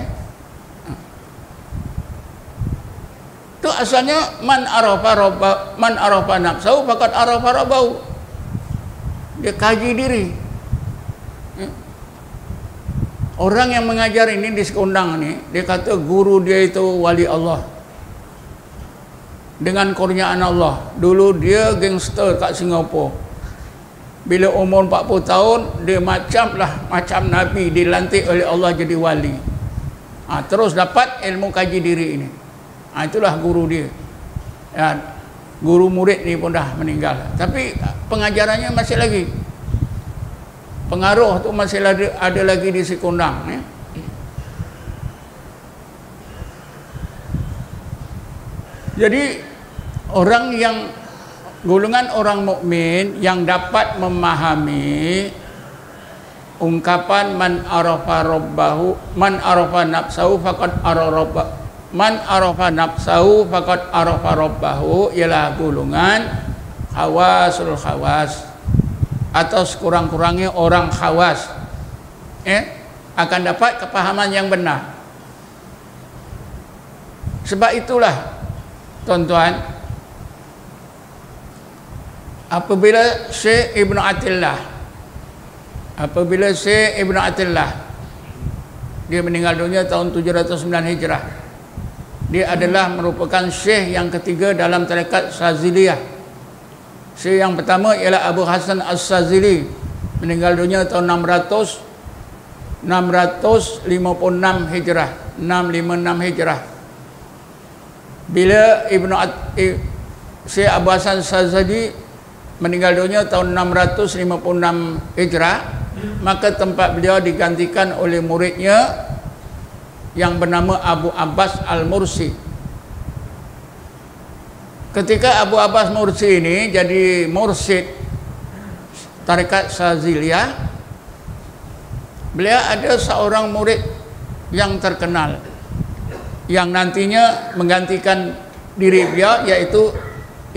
Itu asalnya man arafa nafsahu faqad arafa rabbahu. Dia kaji diri. Orang yang mengajar ini di Sikundang ni, dia kata guru dia itu wali Allah dengan kurniaan Allah. Dulu dia gangster kat Singapura. Bila umur 40 tahun, dia macam Nabi, dilantik oleh Allah jadi wali. Terus dapat ilmu kaji diri ini. Itulah guru dia. Guru murid ni pun dah meninggal. Tapi pengajarannya masih lagi. Pengaruh tu masih ada lagi di Sikundang. Jadi golongan orang mukmin yang dapat memahami ungkapan man arafa nafsahu faqad arafa rabbahu ialah golongan khawasul khawas, atau sekurang-kurangnya orang khawas akan dapat kepahaman yang benar. Sebab itulah tuan-tuan, apabila Syekh Ibn Attillah dia meninggal dunia tahun 709 Hijrah, dia adalah merupakan syekh yang ketiga dalam tarekat Saziliyah. Syekh yang pertama ialah Abu Hasan As-Sazili, meninggal dunia tahun 656 Hijrah, 656 Hijrah. Bila Syekh Abu Hasan As-Sazili meninggal dunia tahun 656 Hijrah, maka tempat beliau digantikan oleh muridnya yang bernama Abu Abbas Al-Mursi. Ketika Abu Abbas Mursi ini jadi mursyid tarekat Saziliyah, beliau ada seorang murid yang terkenal yang nantinya menggantikan diri beliau, yaitu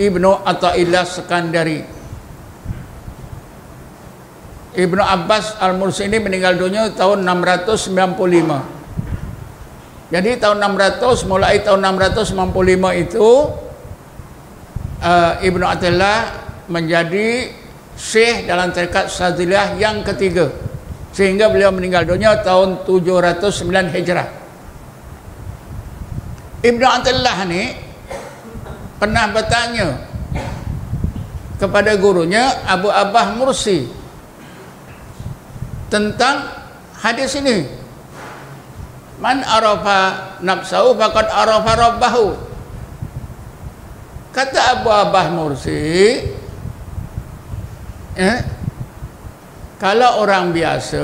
Ibnu Athaillah Sekandari. Ibnu Abbas Al-Mursi ini meninggal dunia tahun 695. Jadi mulai tahun 695 itu Ibnu Athaillah menjadi syekh dalam tarekat Saziliyah yang ketiga, sehingga beliau meninggal dunia tahun 709 Hijrah. Ibnu Athaillah ni pernah bertanya kepada gurunya Abu Abbas Mursi tentang hadis ini, man arafa nafsahu faqad arafa rabbahu. Kata Abu Abbas Mursi, kalau orang biasa,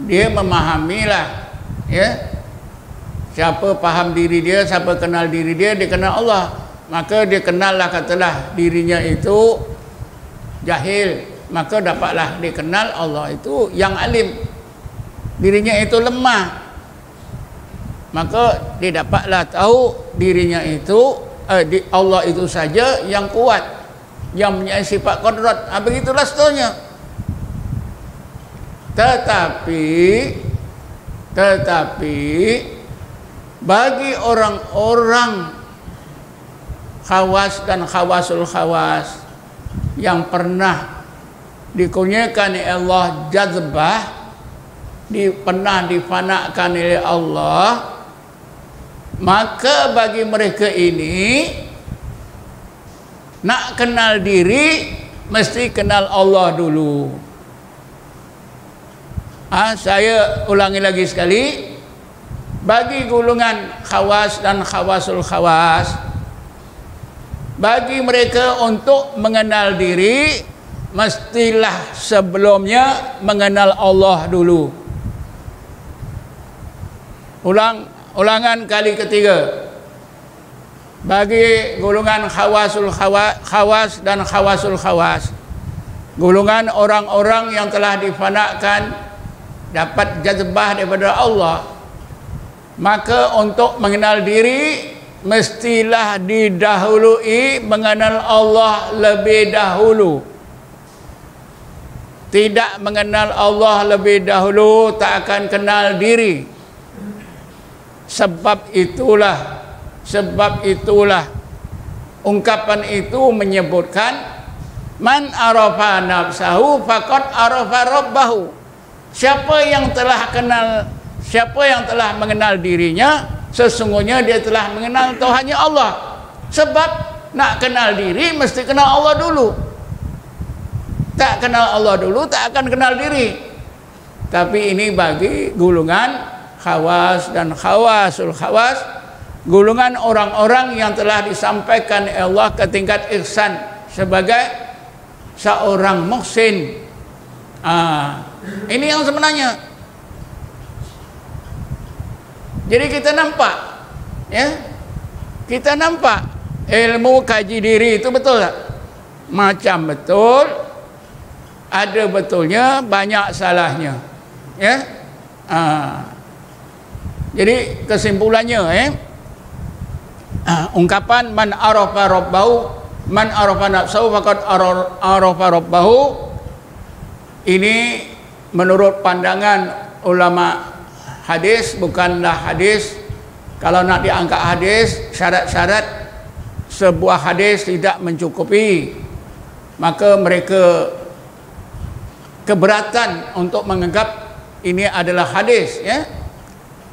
dia memahamilah, siapa faham diri dia, siapa kenal diri dia, dia kenal Allah. Maka dia kenallah, katalah dirinya itu jahil, maka dapatlah dia kenal Allah itu yang alim. Dirinya itu lemah, maka dia dapatlah tahu dirinya itu Allah itu saja yang kuat, yang punya sifat qudrat. Begitulah seterusnya. Tetapi bagi orang-orang khawas dan khawasul khawas yang pernah dikurniakan oleh Allah jazbah, pernah difanakan oleh Allah, maka bagi mereka ini nak kenal diri mesti kenal Allah dulu. Saya ulangi lagi sekali, bagi golongan khawas dan khawasul khawas, bagi mereka untuk mengenal diri mestilah sebelumnya mengenal Allah dulu. Ulangan kali ketiga, bagi golongan khawas dan khawasul khawas, golongan orang-orang yang telah difanakan, dapat jazbah daripada Allah, maka untuk mengenal diri mestilah didahului mengenal Allah lebih dahulu. Tidak mengenal Allah lebih dahulu tak akan kenal diri. Sebab itulah ungkapan itu menyebutkan man arafa nafsahu faqad arafa rabbahu. Siapa yang telah mengenal dirinya, sesungguhnya dia telah mengenal Tuhannya Allah. Sebab nak kenal diri mesti kenal Allah dulu. Tak kenal Allah dulu tak akan kenal diri. Tapi ini bagi golongan khawas dan khawasul khawas, golongan orang-orang yang telah disampaikan Allah ke tingkat ihsan sebagai seorang muhsin. Ini yang sebenarnya. Jadi kita nampak, kita nampak ilmu kaji diri itu betul tak? Macam betul, ada betulnya, banyak salahnya. Jadi kesimpulannya, ungkapan man arafa rabbahu, man arafa nafsahu faqad arafa rabbahu, ini menurut pandangan ulama hadis bukanlah hadis. Kalau nak diangkat hadis, syarat-syarat sebuah hadis tidak mencukupi, maka mereka keberatan untuk menganggap ini adalah hadis, ya.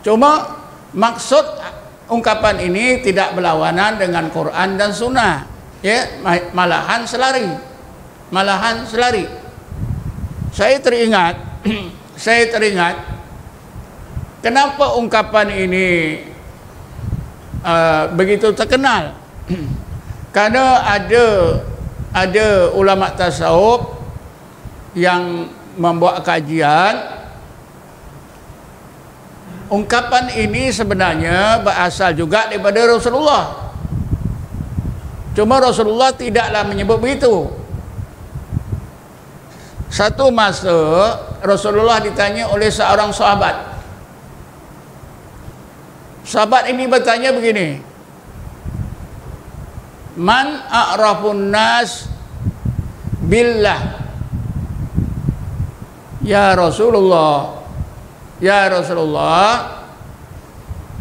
Cuma maksud ungkapan ini tidak berlawanan dengan Quran dan Sunnah, ya, malahan selari. Saya teringat kenapa ungkapan ini begitu terkenal. Karena ada ulama tasawuf yang membuat kajian. Ungkapan ini sebenarnya berasal juga daripada Rasulullah. Cuma Rasulullah tidaklah menyebut begitu. Satu masa Rasulullah ditanya oleh seorang sahabat. Sahabat ini bertanya begini, Man a'rafun nas billah? Ya Rasulullah,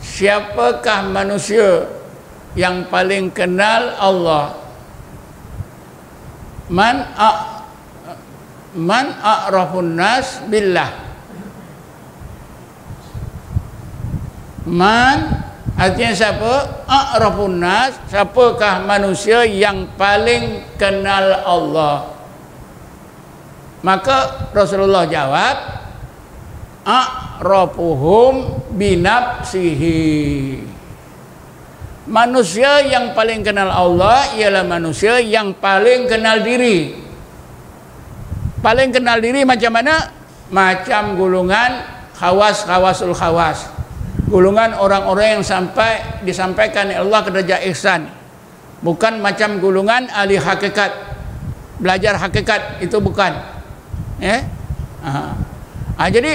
siapakah manusia yang paling kenal Allah? Man a'rafun nas billah. Man artinya siapa? A'rafun nas, siapakah manusia yang paling kenal Allah? Maka Rasulullah jawab, a'rafuhum binafsihi. Manusia yang paling kenal Allah ialah manusia yang paling kenal diri. Paling kenal diri macam mana? Macam golongan khawasul khawas. Golongan orang-orang yang disampaikan oleh Allah ke derajat ihsan. Bukan macam golongan ahli hakikat. Belajar hakikat itu bukan. Jadi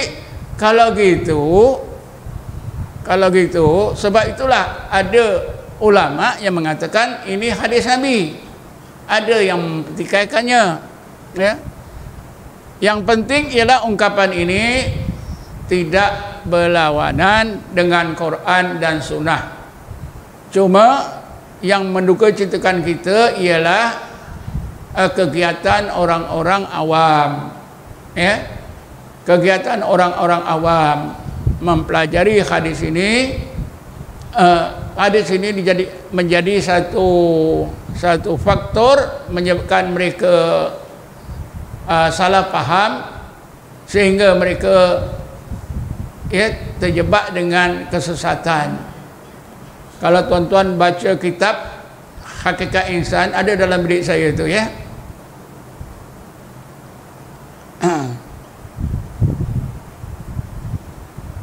kalau gitu, sebab itulah ada ulama yang mengatakan ini hadis Nabi. Ada yang mempertikaikannya, ya. Yang penting ialah ungkapan ini tidak berlawanan dengan Quran dan Sunnah. Cuma yang menduka citakan kita ialah kegiatan orang-orang awam, ya. Kegiatan orang-orang awam mempelajari hadis ini. Hadis ini menjadi satu faktor menyebabkan mereka salah faham, sehingga mereka terjebak dengan kesesatan. Kalau tuan-tuan baca kitab Hakikat Insan, ada dalam bilik saya tu, ya.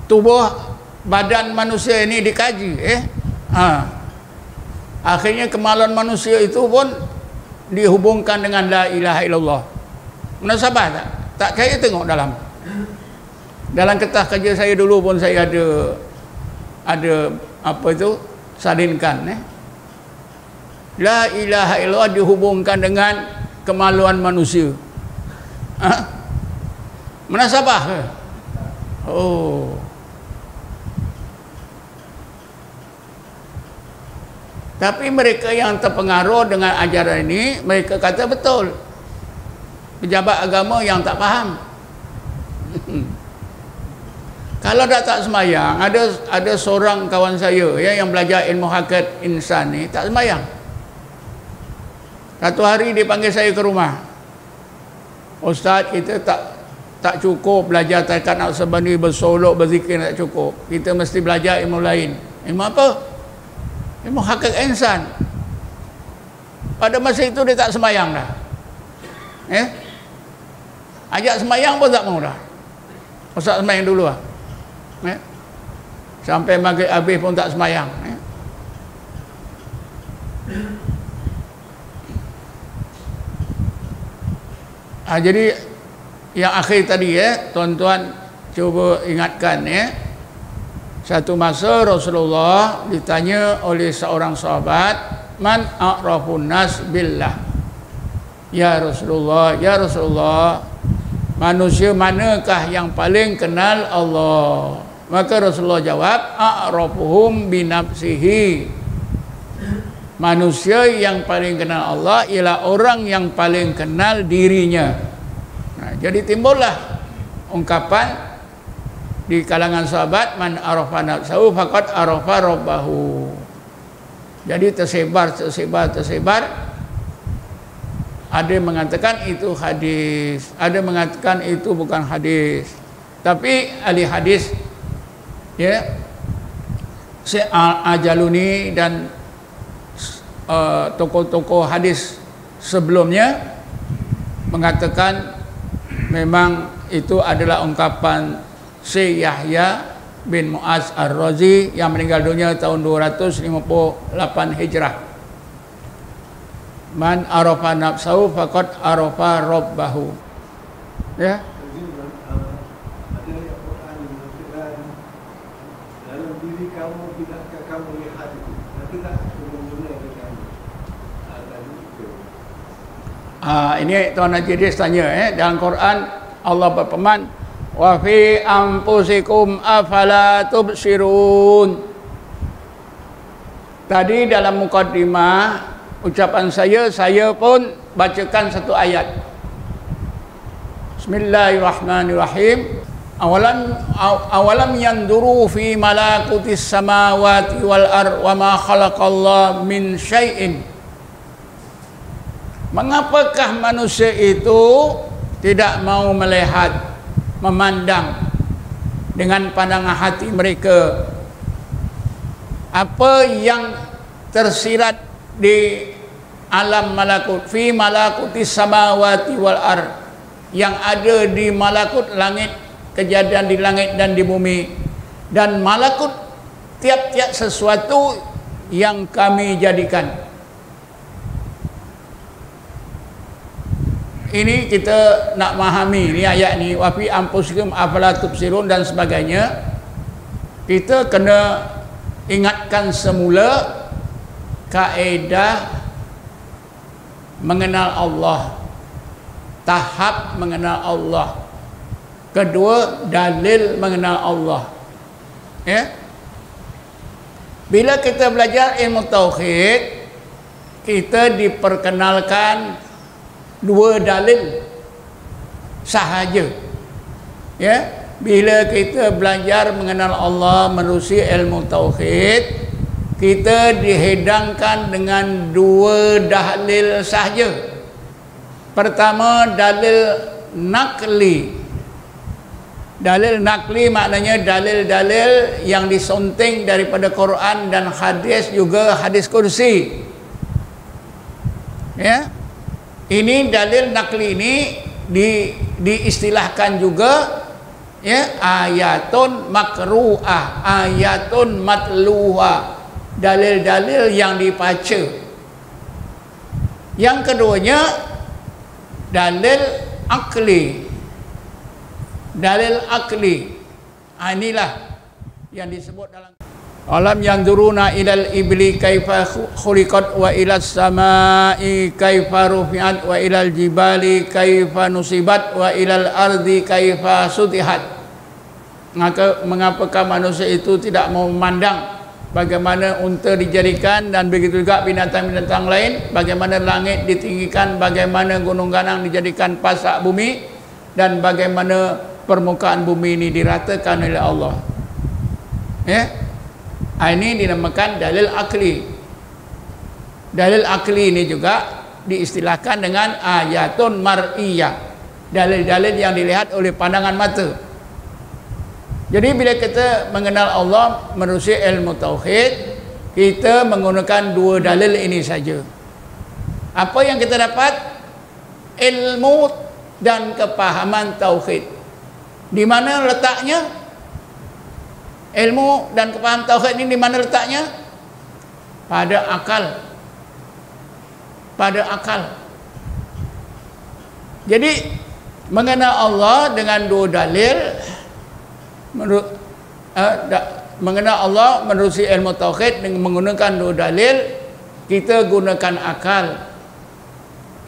Tubuh badan manusia ini dikaji, akhirnya kemaluan manusia itu pun dihubungkan dengan la ilaha illallah. Munasabah tak? Tak saya tengok dalam kertas kerja saya dulu pun saya ada apa itu salinkan, la ilaha illallah dihubungkan dengan kemaluan manusia. Munasabah ke? Oh. Tapi mereka yang terpengaruh dengan ajaran ini, mereka kata betul. Pejabat agama yang tak faham. Kalau dah tak semayang, ada seorang kawan saya, ya, yang belajar ilmu hakikat insan ni tak semayang. Satu hari dia panggil saya ke rumah. Ustaz, kita tak cukup belajar tarikat Naqsabandi, bersolok, berzikir tak cukup. Kita mesti belajar ilmu lain. Ilmu apa? Ilmu hakikat insan. Pada masa itu dia tak semayang dah. Ajak semayang pun tak mau dah. Ustaz semayang dulu lah. Sampai maghrib habis pun tak semayang. Jadi yang akhir tadi, tuan-tuan cuba ingatkan, satu masa Rasulullah ditanya oleh seorang sahabat, Man a'rafun nas billah? Ya Rasulullah, manusia manakah yang paling kenal Allah? Maka Rasulullah jawab, a'rafuhum binafsihi. Manusia yang paling kenal Allah ialah orang yang paling kenal dirinya. Nah, jadi timbullah ungkapan di kalangan sahabat, man arafa nafsahu faqad arafa rabbahu. Jadi tersebar. Ada yang mengatakan itu hadis, ada yang mengatakan itu bukan hadis. Tapi ahli hadis, ya, Syekh Al-Ajaluni dan tokoh-tokoh hadis sebelumnya mengatakan memang itu adalah ungkapan Syekh Yahya bin Mu'az Ar-Razi yang meninggal dunia tahun 258 Hijrah. Man arafa nafsahu faqad arafa rabbahu. Ya. Ada yang Quran mengatakan dalam diri kamu tidakkah kamu lihat itu? Tidak sebenarnya dengan tadi itu. Ini Tuan Haji Idris tanya, dalam Quran Allah berfirman, wa fi anfusikum afala tubsirun. Tadi dalam mukadimah ucapan saya pun bacakan satu ayat. Bismillahirrahmanirrahim. Awalam yanduru fi malakutis samawati wal ard wa ma khalaqallahu min syai'in. Mengapakah manusia itu tidak mau melihat, memandang dengan pandangan hati mereka apa yang tersirat di alam malakut, fi malakutis samawati wal ard, yang ada di malakut langit, kejadian di langit dan di bumi, dan malakut tiap-tiap sesuatu yang kami jadikan. Ini kita nak memahami ni ayat ni, wa fi anfusikum afala tubsirun dan sebagainya. Kita kena ingatkan semula kaedah mengenal Allah, tahap mengenal Allah. Kedua, dalil mengenal Allah. Ya. Bila kita belajar ilmu tauhid, kita diperkenalkan dua dalil sahaja. Ya. Bila kita belajar mengenal Allah menerusi ilmu tauhid, kita dihidangkan dengan dua dalil sahaja. Pertama, dalil nakli. Dalil nakli maknanya dalil-dalil yang disunting daripada Quran dan hadis, juga hadis kursi. Ya. Ini dalil nakli ini diistilahkan juga, ya, ayatun makru'ah, ayatun matluha, dalil-dalil yang dibaca. Yang keduanya dalil akli. Dalil akli. Inilah yang disebut dalam alam yanzuruna ilal ibli kaifa khuliqat wa ilas samai kaifa rufi'at wa ilal jibali kaifa nusibat wa ilal ardi kaifa sutihat. Maka mengapakah manusia itu tidak mau memandang bagaimana unta dijadikan, dan begitu juga binatang-binatang lain, bagaimana langit ditinggikan, bagaimana gunung ganang dijadikan pasak bumi, dan bagaimana permukaan bumi ini diratakan oleh Allah. Ya. Ini dinamakan dalil akli. Dalil akli ini juga diistilahkan dengan ayatun mar'iyah, dalil-dalil yang dilihat oleh pandangan mata. Jadi bila kita mengenal Allah menerusi ilmu tauhid, kita menggunakan dua dalil ini saja. Apa yang kita dapat? Ilmu dan kepahaman tauhid. Di mana letaknya? Ilmu dan kepahaman tauhid ini di mana letaknya? Pada akal. Pada akal. Jadi mengenal Allah dengan dua dalil, mengenal Allah menerusi ilmu tauhid dengan menggunakan dua dalil, kita gunakan akal.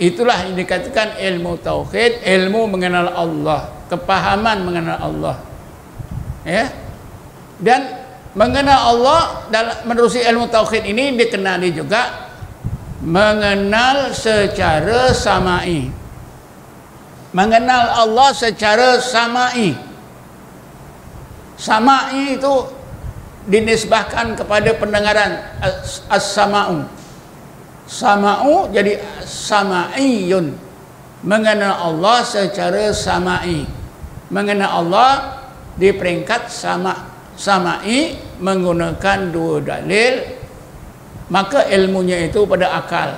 Itulah yang dikatakan ilmu tauhid, ilmu mengenal Allah, kepahaman mengenal Allah. Ya. Dan mengenal Allah dalam menerusi ilmu tauhid ini dikenali juga mengenal secara samai. Mengenal Allah secara samai. Samai itu dinisbahkan kepada pendengaran, as-sama'u. Sama'u jadi sama'iyun. Mengenal Allah secara samai. Mengenal Allah di peringkat samai menggunakan dua dalil, maka ilmunya itu pada akal.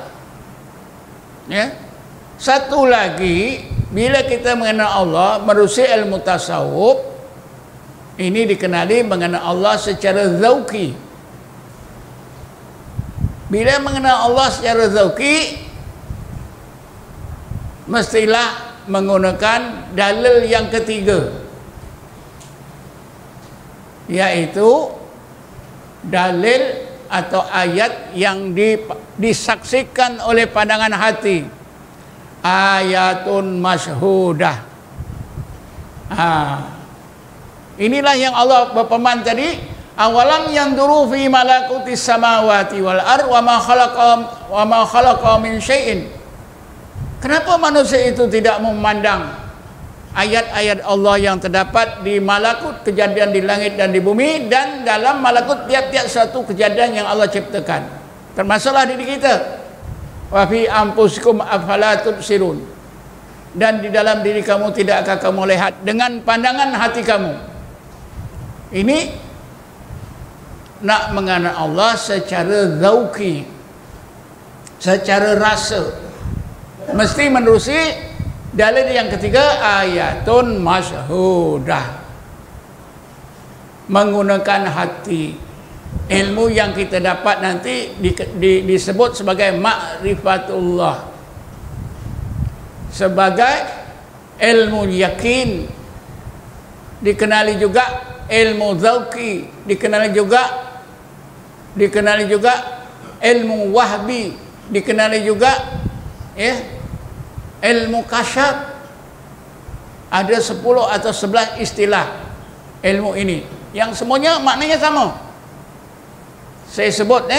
Ya. Satu lagi, bila kita mengenal Allah menerusi ilmu tasawuf, ini dikenali mengenal Allah secara zauqi. Bila mengenal Allah secara zauqi, mestilah menggunakan dalil yang ketiga, yaitu dalil atau ayat yang disaksikan oleh pandangan hati, ayatun masyhudah. Inilah yang Allah berfirman tadi, awalam yanzuru fi malakutis samawati wal ard wa ma khalaqa min syai'in. Kenapa manusia itu tidak memandang ayat-ayat Allah yang terdapat di malakut, kejadian di langit dan di bumi, dan dalam malakut tiap-tiap satu kejadian yang Allah ciptakan, termasuklah diri kita. Wa fi anfusikum afala tubsirun. Dan di dalam diri kamu tidak akan kamu lihat dengan pandangan hati kamu. Ini nak mengenal Allah secara zauqi, secara rasa. Mesti menerusi dalil yang ketiga, ayatun masyhudah. Menggunakan hati. Ilmu yang kita dapat nanti disebut sebagai ma'rifatullah, sebagai ilmu yakin. Dikenali juga ilmu zauqi, dikenali juga ilmu wahbi, dikenali juga ilmu kasyaf. Ada 10 atau 11 istilah ilmu ini yang semuanya maknanya sama. Saya sebut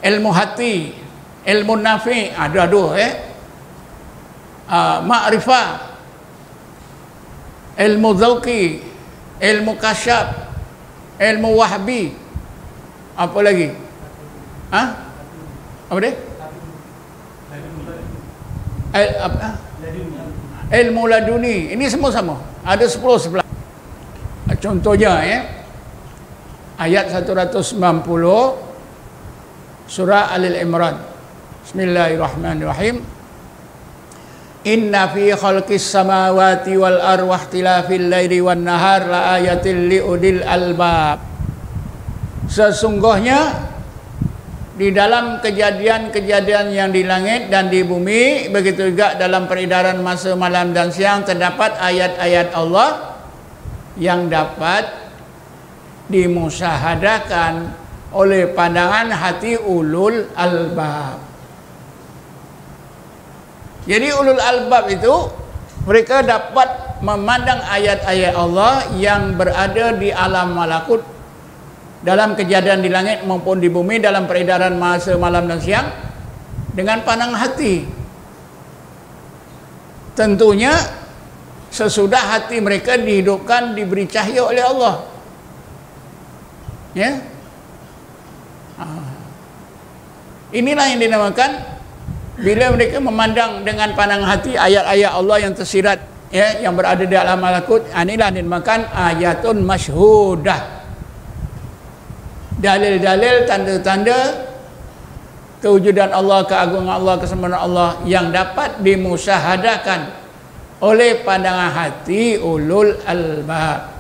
ilmu hati, ilmu nafi, ada dua ma'rifah, ilmu zauqi, ilmu kasyaf, ilmu wahbi, apa lagi? Apa dia? Ilmu laduni. Ini semua sama. Ada 10-11. Contohnya ayat 190 surah Al-Imran. Bismillahirrahmanirrahim. Inna fi khalqis samawati wal ardi wa ikhtilafil laili wan nahar la ayatil liulil albab. Sesungguhnya di dalam kejadian-kejadian yang di langit dan di bumi, begitu juga dalam peredaran masa malam dan siang, terdapat ayat-ayat Allah yang dapat dimusyahadakan oleh pandangan hati ulul albab. Jadi ulul albab itu mereka dapat memandang ayat-ayat Allah yang berada di alam malakut, dalam kejadian di langit maupun di bumi, dalam peredaran masa malam dan siang, dengan pandangan hati. Tentunya sesudah hati mereka dihidupkan, diberi cahaya oleh Allah. Ya. Inilah yang dinamakan bila mereka memandang dengan pandangan hati ayat-ayat Allah yang tersirat, yang berada di alam malakut. Inilah dinamakan ayatun masyhudah. Dalil-dalil, tanda-tanda kewujudan Allah, keagungan Allah, kesempurnaan Allah yang dapat dimusyahadakan oleh pandangan hati ulul albab.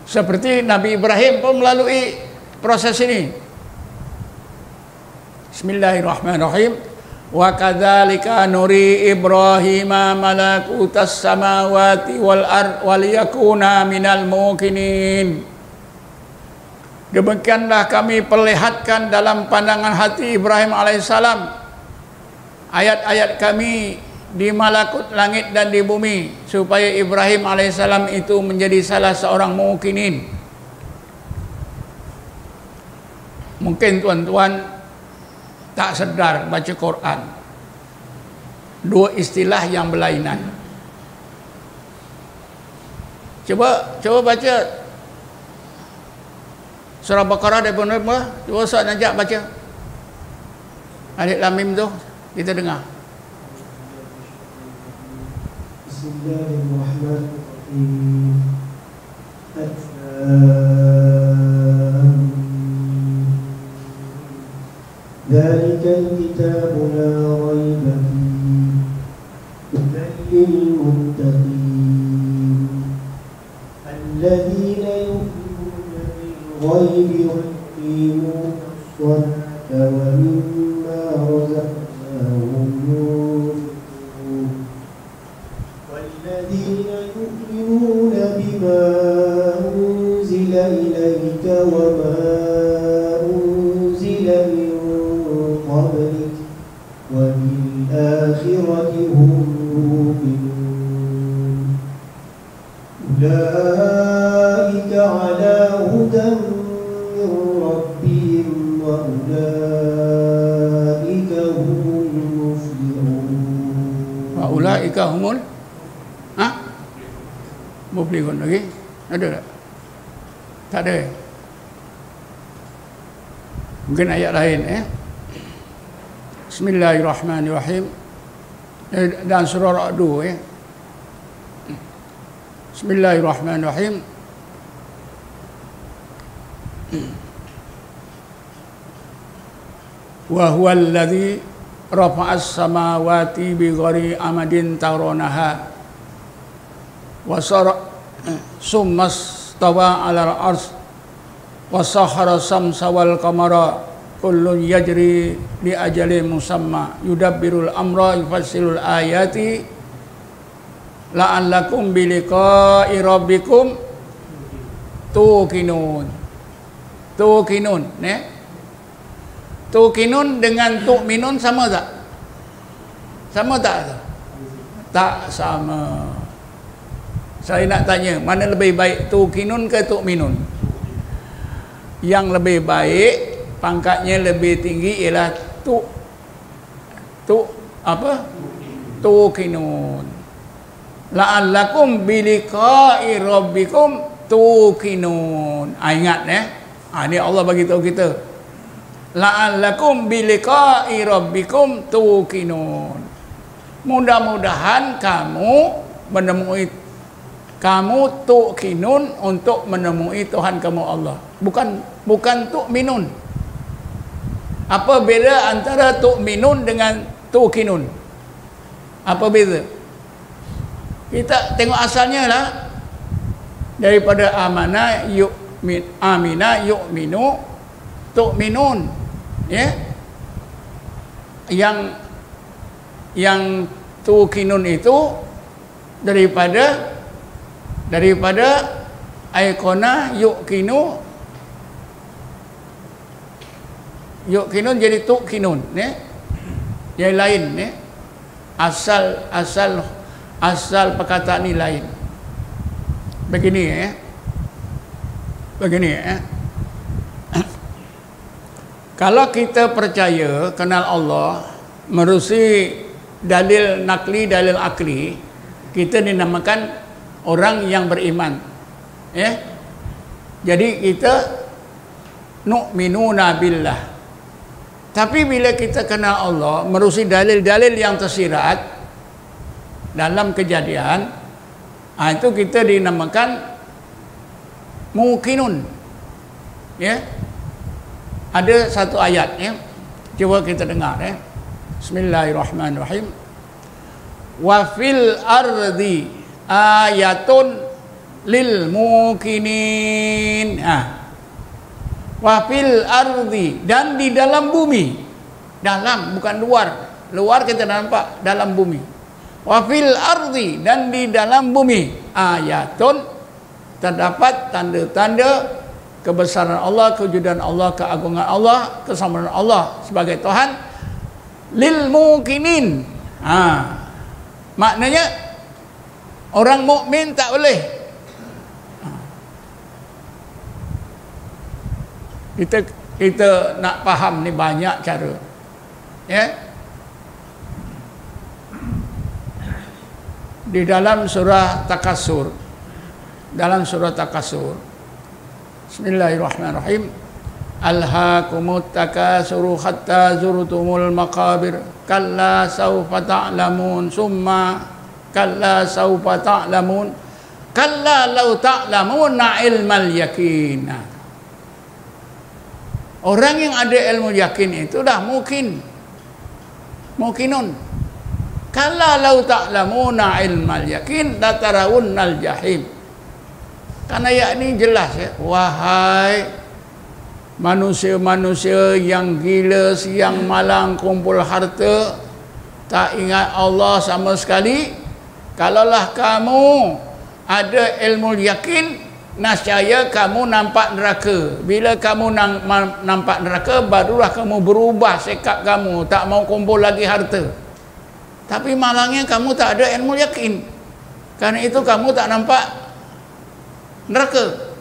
Seperti Nabi Ibrahim pun melalui proses ini. Bismillahirrahmanirrahim. Wa kadzalika nuri Ibrahima malakutas samawati wal ard wal yakuna minal muqinin. Demikianlah kami perlihatkan dalam pandangan hati Ibrahim alaihissalam ayat-ayat kami di malakut langit dan di bumi supaya Ibrahim alaihissalam itu menjadi salah seorang mukminin. Mungkin tuan-tuan tak sedar baca Quran. Dua istilah yang berlainan. Coba baca surah Baqarah daripada apa? Cuba Ustaz Najak baca. Alif Lam Mim tu kita dengar. Bismillahirrahmanirrahim. Dzalikal kitabu la raiba fihi hudan lil muttaqin alladzina yu'minuna bil ghaibi wa yuqimuna as-salata wa mimma razaqnahum yunfiqun walladzina yu'minuna bima unzila ilayka wa ma unzila min قبلك وبالآخرة هم يوقنون أولئك على هدى من ربهم وأولئك هم المفلحون وأولئك هم muflihun lagi? Ada tak? Tak ada. Mungkin ayat lain Bismillahirrahmanirrahim. Dan surah Ra'du Bismillahirrahmanirrahim. Wa huwal ladzi rafa'as samawati bighairi amadin tarawnaha wa summas tawa 'alal 'arsy wa sahhara samsa wal qamara kullun yajri li ajalin musamma yudabbirul amra yufassilul ayati la'allakum biliqa'i rabbikum tuqinun. Tuqinun tuqinun dengan tu'minun sama tak? Sama tak? Tak sama. Saya nak tanya, mana lebih baik, tuqinun ke tu'minun? Yang lebih baik, pangkatnya lebih tinggi ialah tuqinun. La'allakum biliqa'i rabbikum tuqinun. Ingat ini Allah bagi tahu kita. La'allakum biliqa'i rabbikum tuqinun. Mudah-mudahan kamu tuqinun untuk menemui Tuhan kamu Allah. Bukan tu'minun. Apa beza antara tu'minun dengan tuqinun? Apa beza? Kita tengok asalnya lah. Daripada amina yu'minu tu'minun. Yang tuqinun itu daripada aikona yuqinu jadi tuqinun yang lain asal perkataan ini lain begini kalau kita percaya kenal Allah merusi dalil nakli dalil akli, kita dinamakan orang yang beriman. Jadi kita nu'minuna billah. Tapi bila kita kenal Allah merusi dalil-dalil yang tersirat dalam kejadian, itu kita dinamakan muqinun. Ada satu ayat coba kita dengar Bismillahirrahmanirrahim. Wa fil ardi ayatun lil muqinin. Wa fil ardi, dan di dalam bumi. Dalam, bukan luar. Luar kita nampak, dalam bumi. Wa fil ardi, dan di dalam bumi. Ayatun, terdapat tanda-tanda kebesaran Allah, kewujudan Allah, keagungan Allah, kesamaan Allah sebagai Tuhan. Lil muqinin. Maknanya orang mukmin tak boleh. Kita nak faham ni banyak cara. Ya. Di dalam surah Takasur. Bismillahirrahmanirrahim. Alhaakumut takasuru hatta zurtumul maqabir. Kalla sawfa ta'lamun summa kalla sawfa ta'lamun. Kalla law ta'lamuna ilmal yakin. Orang yang ada ilmu yakin itu dah mukinun. Kalla law ta'lamuna ilmal yakin la tarawunnal jahim. Karena ayat ini jelas ya, wahai manusia-manusia yang gila siang malam kumpul harta, tak ingat Allah sama sekali. Kalaulah kamu ada ilmu yakin, nascaya kamu nampak neraka. Bila kamu nampak neraka, barulah kamu berubah sikap kamu, tak mau kumpul lagi harta. Tapi malangnya kamu tak ada ilmu yakin. Karena itu kamu tak nampak neraka.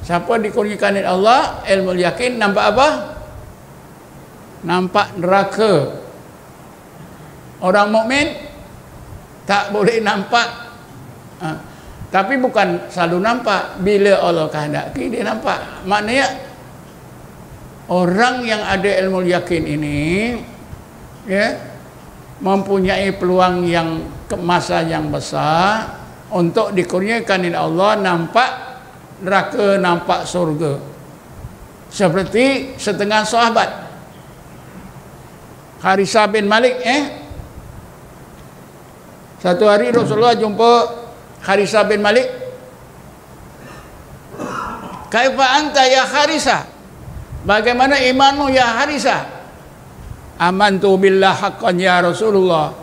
Siapa dikurniakan oleh Allah ilmu yakin, nampak apa? Nampak neraka. Orang mukmin tak boleh nampak. Tapi bukan selalu nampak. Bila Allah kehendaki dia nampak. Maknanya orang yang ada ilmu yakin ini ya, mempunyai peluang yang masa yang besar untuk dikurniakan oleh Allah nampak neraka, nampak surga. Seperti setengah sahabat Harisah bin Malik. Satu hari Rasulullah jumpa Harisah bin Malik. Kaifa anta ya Harisah? Bagaimana imanmu ya Harisah? Amantu billah haqqan ya Rasulullah.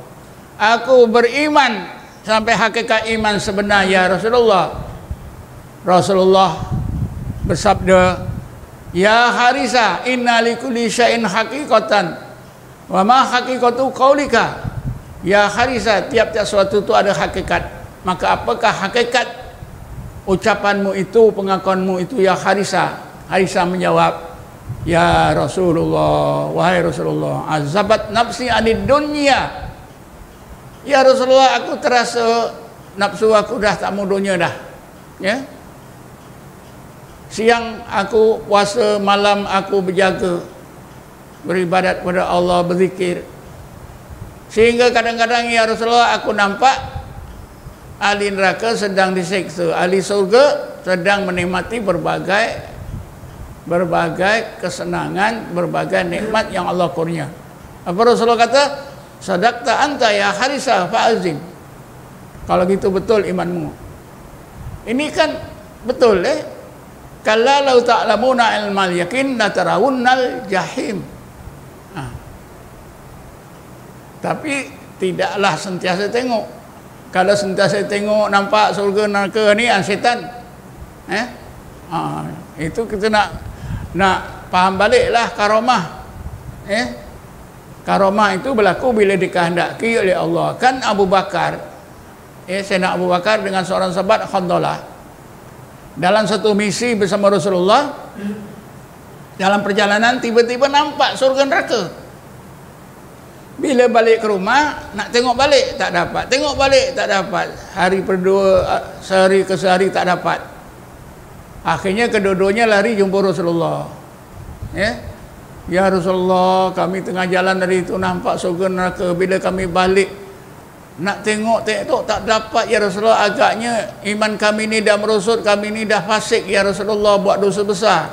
Aku beriman sampai hakikat iman sebenar ya Rasulullah. Rasulullah bersabda, ya Harisah, inna likulli syai'in haqiqatan wa ma haqiqatu qaulika. Ya Harisah, tiap-tiap sesuatu itu ada hakikat. Maka apakah hakikat ucapanmu itu, pengakuanmu itu ya Harisah? Harisah menjawab, ya Rasulullah, wahai Rasulullah, azabat nafsi anid dunya. Ya Rasulullah, aku terasa nafsu aku dah tak mau dunia dah. Ya. Siang aku puasa, malam aku berjaga, beribadat kepada Allah, berzikir. Sehingga kadang-kadang ya Rasulullah, aku nampak ahli neraka sedang disiksa, ahli surga sedang menikmati berbagai kesenangan, berbagai nikmat yang Allah kurnia. Apa Rasulullah kata? Sadaqta anta ya Harisah fa'azim. Kalau gitu betul imanmu. Ini kan betul Kalla law ta'lamuna ilmal yakin la tarawunnal jahim. Tapi tidaklah sentiasa tengok. Kalau sentiasa tengok nampak surga neraka ni syaitan. Itu kita nak faham baliklah karamah. Karamah itu berlaku bila dikehendaki oleh Allah. Kan Abu Bakar, Sayyidina Abu Bakar dengan seorang sahabat Khandalah dalam satu misi bersama Rasulullah, dalam perjalanan tiba-tiba nampak surga neraka. Bila balik ke rumah nak tengok balik tak dapat, tengok balik tak dapat, hari berdua, sehari ke sehari tak dapat. Akhirnya kedua-duanya lari jumpa Rasulullah. Ya Rasulullah, kami tengah jalan dari itu nampak surga neraka. Bila kami balik nak tengok tak dapat ya Rasulullah. Agaknya iman kami ni dah merosot, kami ni dah fasik ya Rasulullah, buat dosa besar.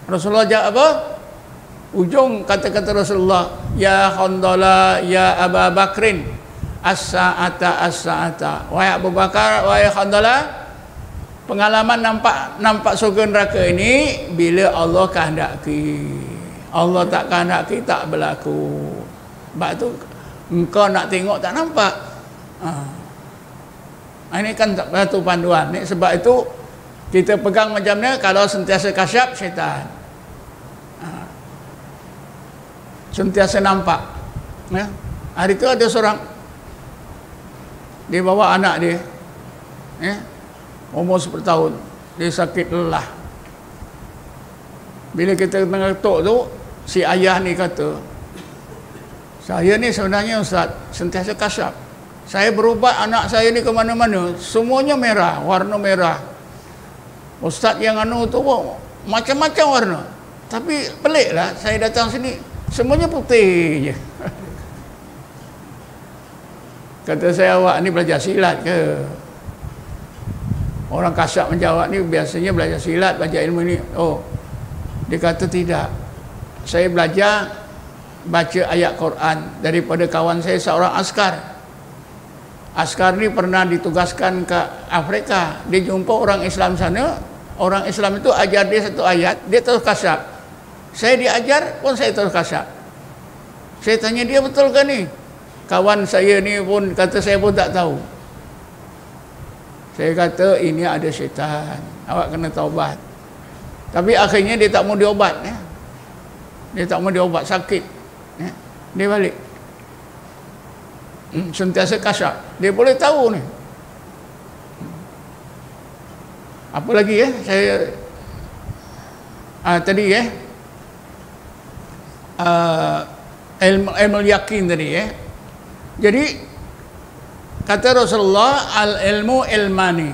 Rasulullah jawab apa? Ujung kata-kata Rasulullah, ya Khandalah, ya Abu Bakrin, as-sa'ata as-sa'ata. Wahai Abu Bakar, wahai Khandalah, pengalaman nampak surga neraka ini bila Allah kehendaki. Allah tak kehendaki tak berlaku. Sebab tu engkau nak tengok tak nampak. Ini kan satu panduan. Sebab itu kita pegang macam ni, kalau sentiasa kasyaf syaitan. Sentiasa nampak. Hari itu ada seorang Dia bawa anak dia, umur 10 tahun, dia sakit lelah. Bila kita tengah ketuk tu, si ayah ni kata, saya ni sebenarnya Ustaz sentiasa kasyaf. Saya berubat anak saya ni ke mana-mana, semuanya merah, warna merah. Ustaz yang anu tu macam-macam warna. Tapi peliklah, saya datang sini semuanya putih je. Kata saya, awak ni belajar silat ke? Orang kasyaf menjawab ni biasanya belajar silat, belajar ilmu ni. Oh, dia kata tidak. Saya belajar baca ayat Quran daripada kawan saya seorang askar. Askar ni pernah ditugaskan ke Afrika. Dia jumpa orang Islam sana. Orang Islam itu ajar dia satu ayat, dia terus kasyaf. Saya diajar pun saya terus kasyaf. Saya tanya dia, betul ke ni? Kawan saya ni pun kata saya pun tak tahu. Saya kata ini ada syaitan, awak kena taubat. Tapi akhirnya dia tak mau diobat, dia tak mau diobat, sakit, dia balik. Sentiasa kasyaf. Dia boleh tahu ni. Apa lagi saya tadi ilmu yakin tadi Jadi kata Rasulullah, al ilmu ilmani.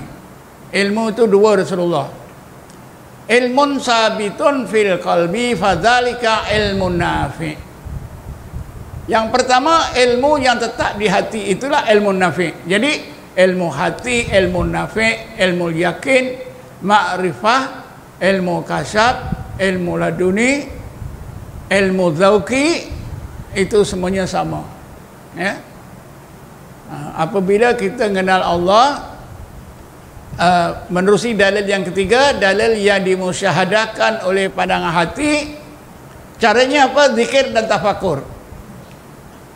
Ilmu itu dua Rasulullah. Ilmun sabitun fil qalbi fadzalika ilmun nafi. Yang pertama, ilmu yang tetap di hati itulah ilmu nafi. Jadi ilmu hati, ilmu nafi, ilmu yakin, ma'rifah, ilmu kasyaf, ilmu laduni, ilmu zauqi, itu semuanya sama. Apabila kita mengenal Allah, menerusi dalil yang ketiga, dalil yang dimusyahadakan oleh pandangan hati. Caranya apa? Zikir dan tafakur.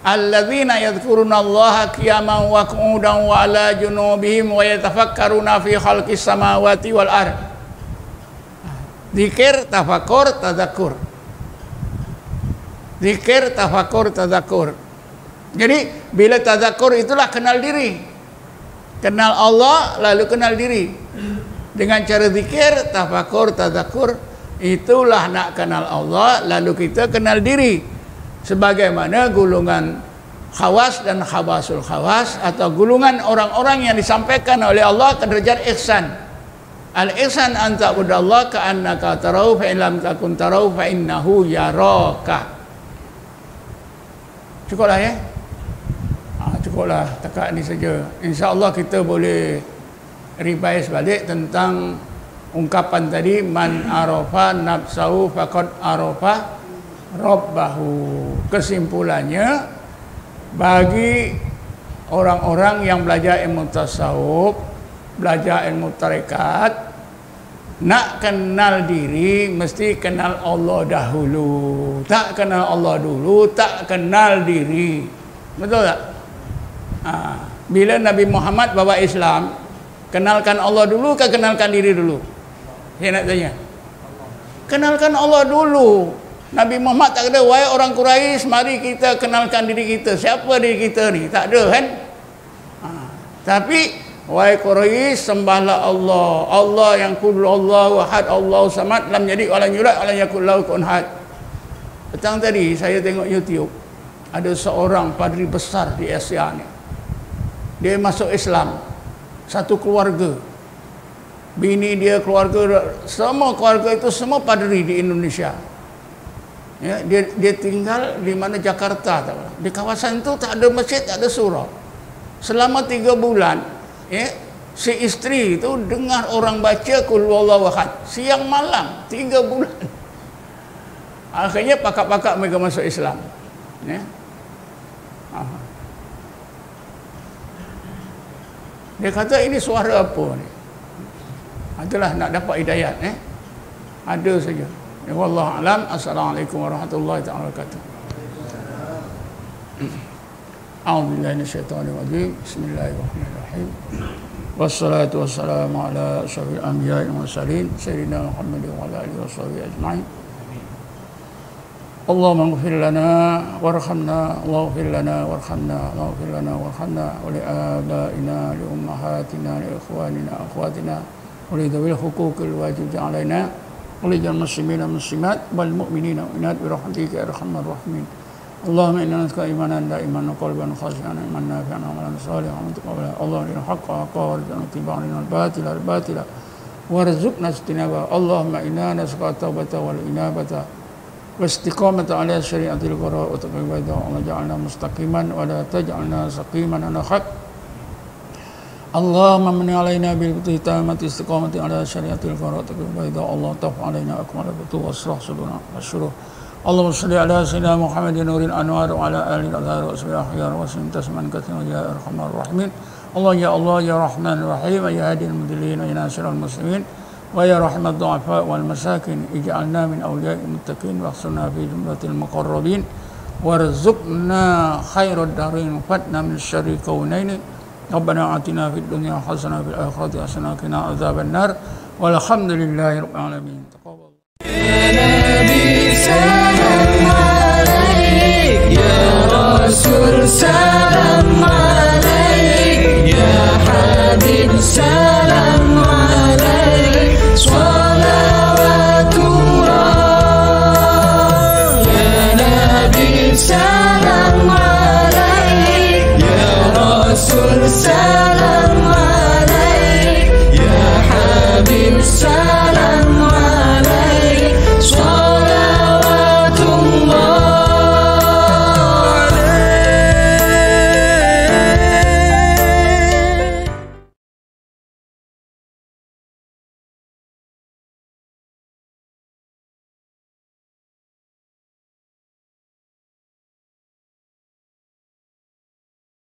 Alladzina yadhkurunallaha qiyaman wa qu'udan wa ala junubihim wa yatafakkaruna fi khalqis samawati wal ard. Zikir, tafakur, tadzakur. Zikir, tafakur, tadzakur. Jadi bila tadzakur itulah kenal diri. Kenal Allah lalu kenal diri. Dengan cara zikir, tafakur, tadzakur, itulah nak kenal Allah lalu kita kenal diri. Sebagaimana gulungan khawas dan khawasul khawas, atau gulungan orang-orang yang disampaikan oleh Allah ke derajat ihsan. Al-ihsan an ta'budallaha ka'annaka tarahu fa in lam takun tarahu fa innahu yaraka. Cukuplah cukuplah takat ni saja. Insya-Allah kita boleh revise balik tentang ungkapan tadi, man arafa nafsahu faqad arafa rabbahu. Kesimpulannya, bagi orang-orang yang belajar ilmu tasawuf, belajar ilmu tarekat, nak kenal diri mesti kenal Allah dahulu. Tak kenal Allah dulu, tak kenal diri. Betul tak? Bila Nabi Muhammad bawa Islam, kenalkan Allah dulu ke kenalkan diri dulu? Saya nak tanya. Kenalkan Allah dulu. Nabi Muhammad tak kata, wahai orang Quraisy, mari kita kenalkan diri kita. Siapa diri kita ni? Tak ada kan? Tapi wahai Quraisy, sembahlah Allah. Allah yang qul Allahu ahad, Allahu samad, lam yalid wa lam yulad wa lam yakul lahu kufuwan ahad. Petang tadi saya tengok YouTube, ada seorang padri besar di Asia ni. Dia masuk Islam. Satu keluarga. Bini dia, keluarga, semua keluarga itu semua padri di Indonesia. Ya, dia tinggal di mana Jakarta, di kawasan itu tak ada masjid, tak ada surau. Selama 3 bulan, si isteri itu dengar orang baca qul huwallahu ahad siang malam 3 bulan. Akhirnya pakak-pakak mereka masuk Islam. Dia kata, ini suara apa ni? Adalah nak dapat hidayat. Ada saja. Wallahu a'lam. Assalamualaikum warahmatullahi wabarakatuh. A'udzubillahi minasyaitonir rajim. Bismillahirrahmanirrahim. Wassalatu wassalamu ala asyrofil anbiya'i wal mursalin sayyidina Muhammadin wa ala alihi washabihi ajma'in. اللهم اغفر لنا وارحمنا اللهم اغفر لنا وارحمنا اللهم اغفر لنا وارحمنا ولآبائنا لأمهاتنا لإخواننا أخواتنا ولذوي الحقوق الواجب علينا ولجميع المسلمين والمسلمات والمؤمنين والمؤمنات برحمتك يا أرحم الراحمين اللهم إنا نسألك إيمانا دائما وقلبا خاشعا علما نافعا وعملا صالحا متقبلا اللهم أرنا الحق حقا وارزقنا اتباعه وارنا الباطل باطلا وارزقنا اجتنابه اللهم إنا نسألك التوبة والإنابة واستقامة على شريعة القراء وتقوى اللهم اجعلنا مستقيما ولا تجعلنا سقيما على حق اللهم من علينا بالتامة استقامة على شريعة القراء وتقوى الله طف علينا أكمل الفتوح واصلح صدورنا والشرور اللهم صل على سيدنا محمد نور الأنوار وعلى آله الأطهار وأصحابه الأخيار وسلم تسليما كثيرا يا أرحم الراحمين الله يا رحمن الرحيم يا هادي المضلين ويا ناصر المسلمين ويا رحم الضعفاء والمساكين اجعلنا من أولياء المتقين واحصرنا في جملة المقربين وارزقنا خير الدارين وفتنا من شر كونين ربنا آتنا في الدنيا حسنة وفي الآخرة حسنة وقنا عذاب النار والحمد لله رب العالمين تقبل سلام عليك يا رسول سلام عليك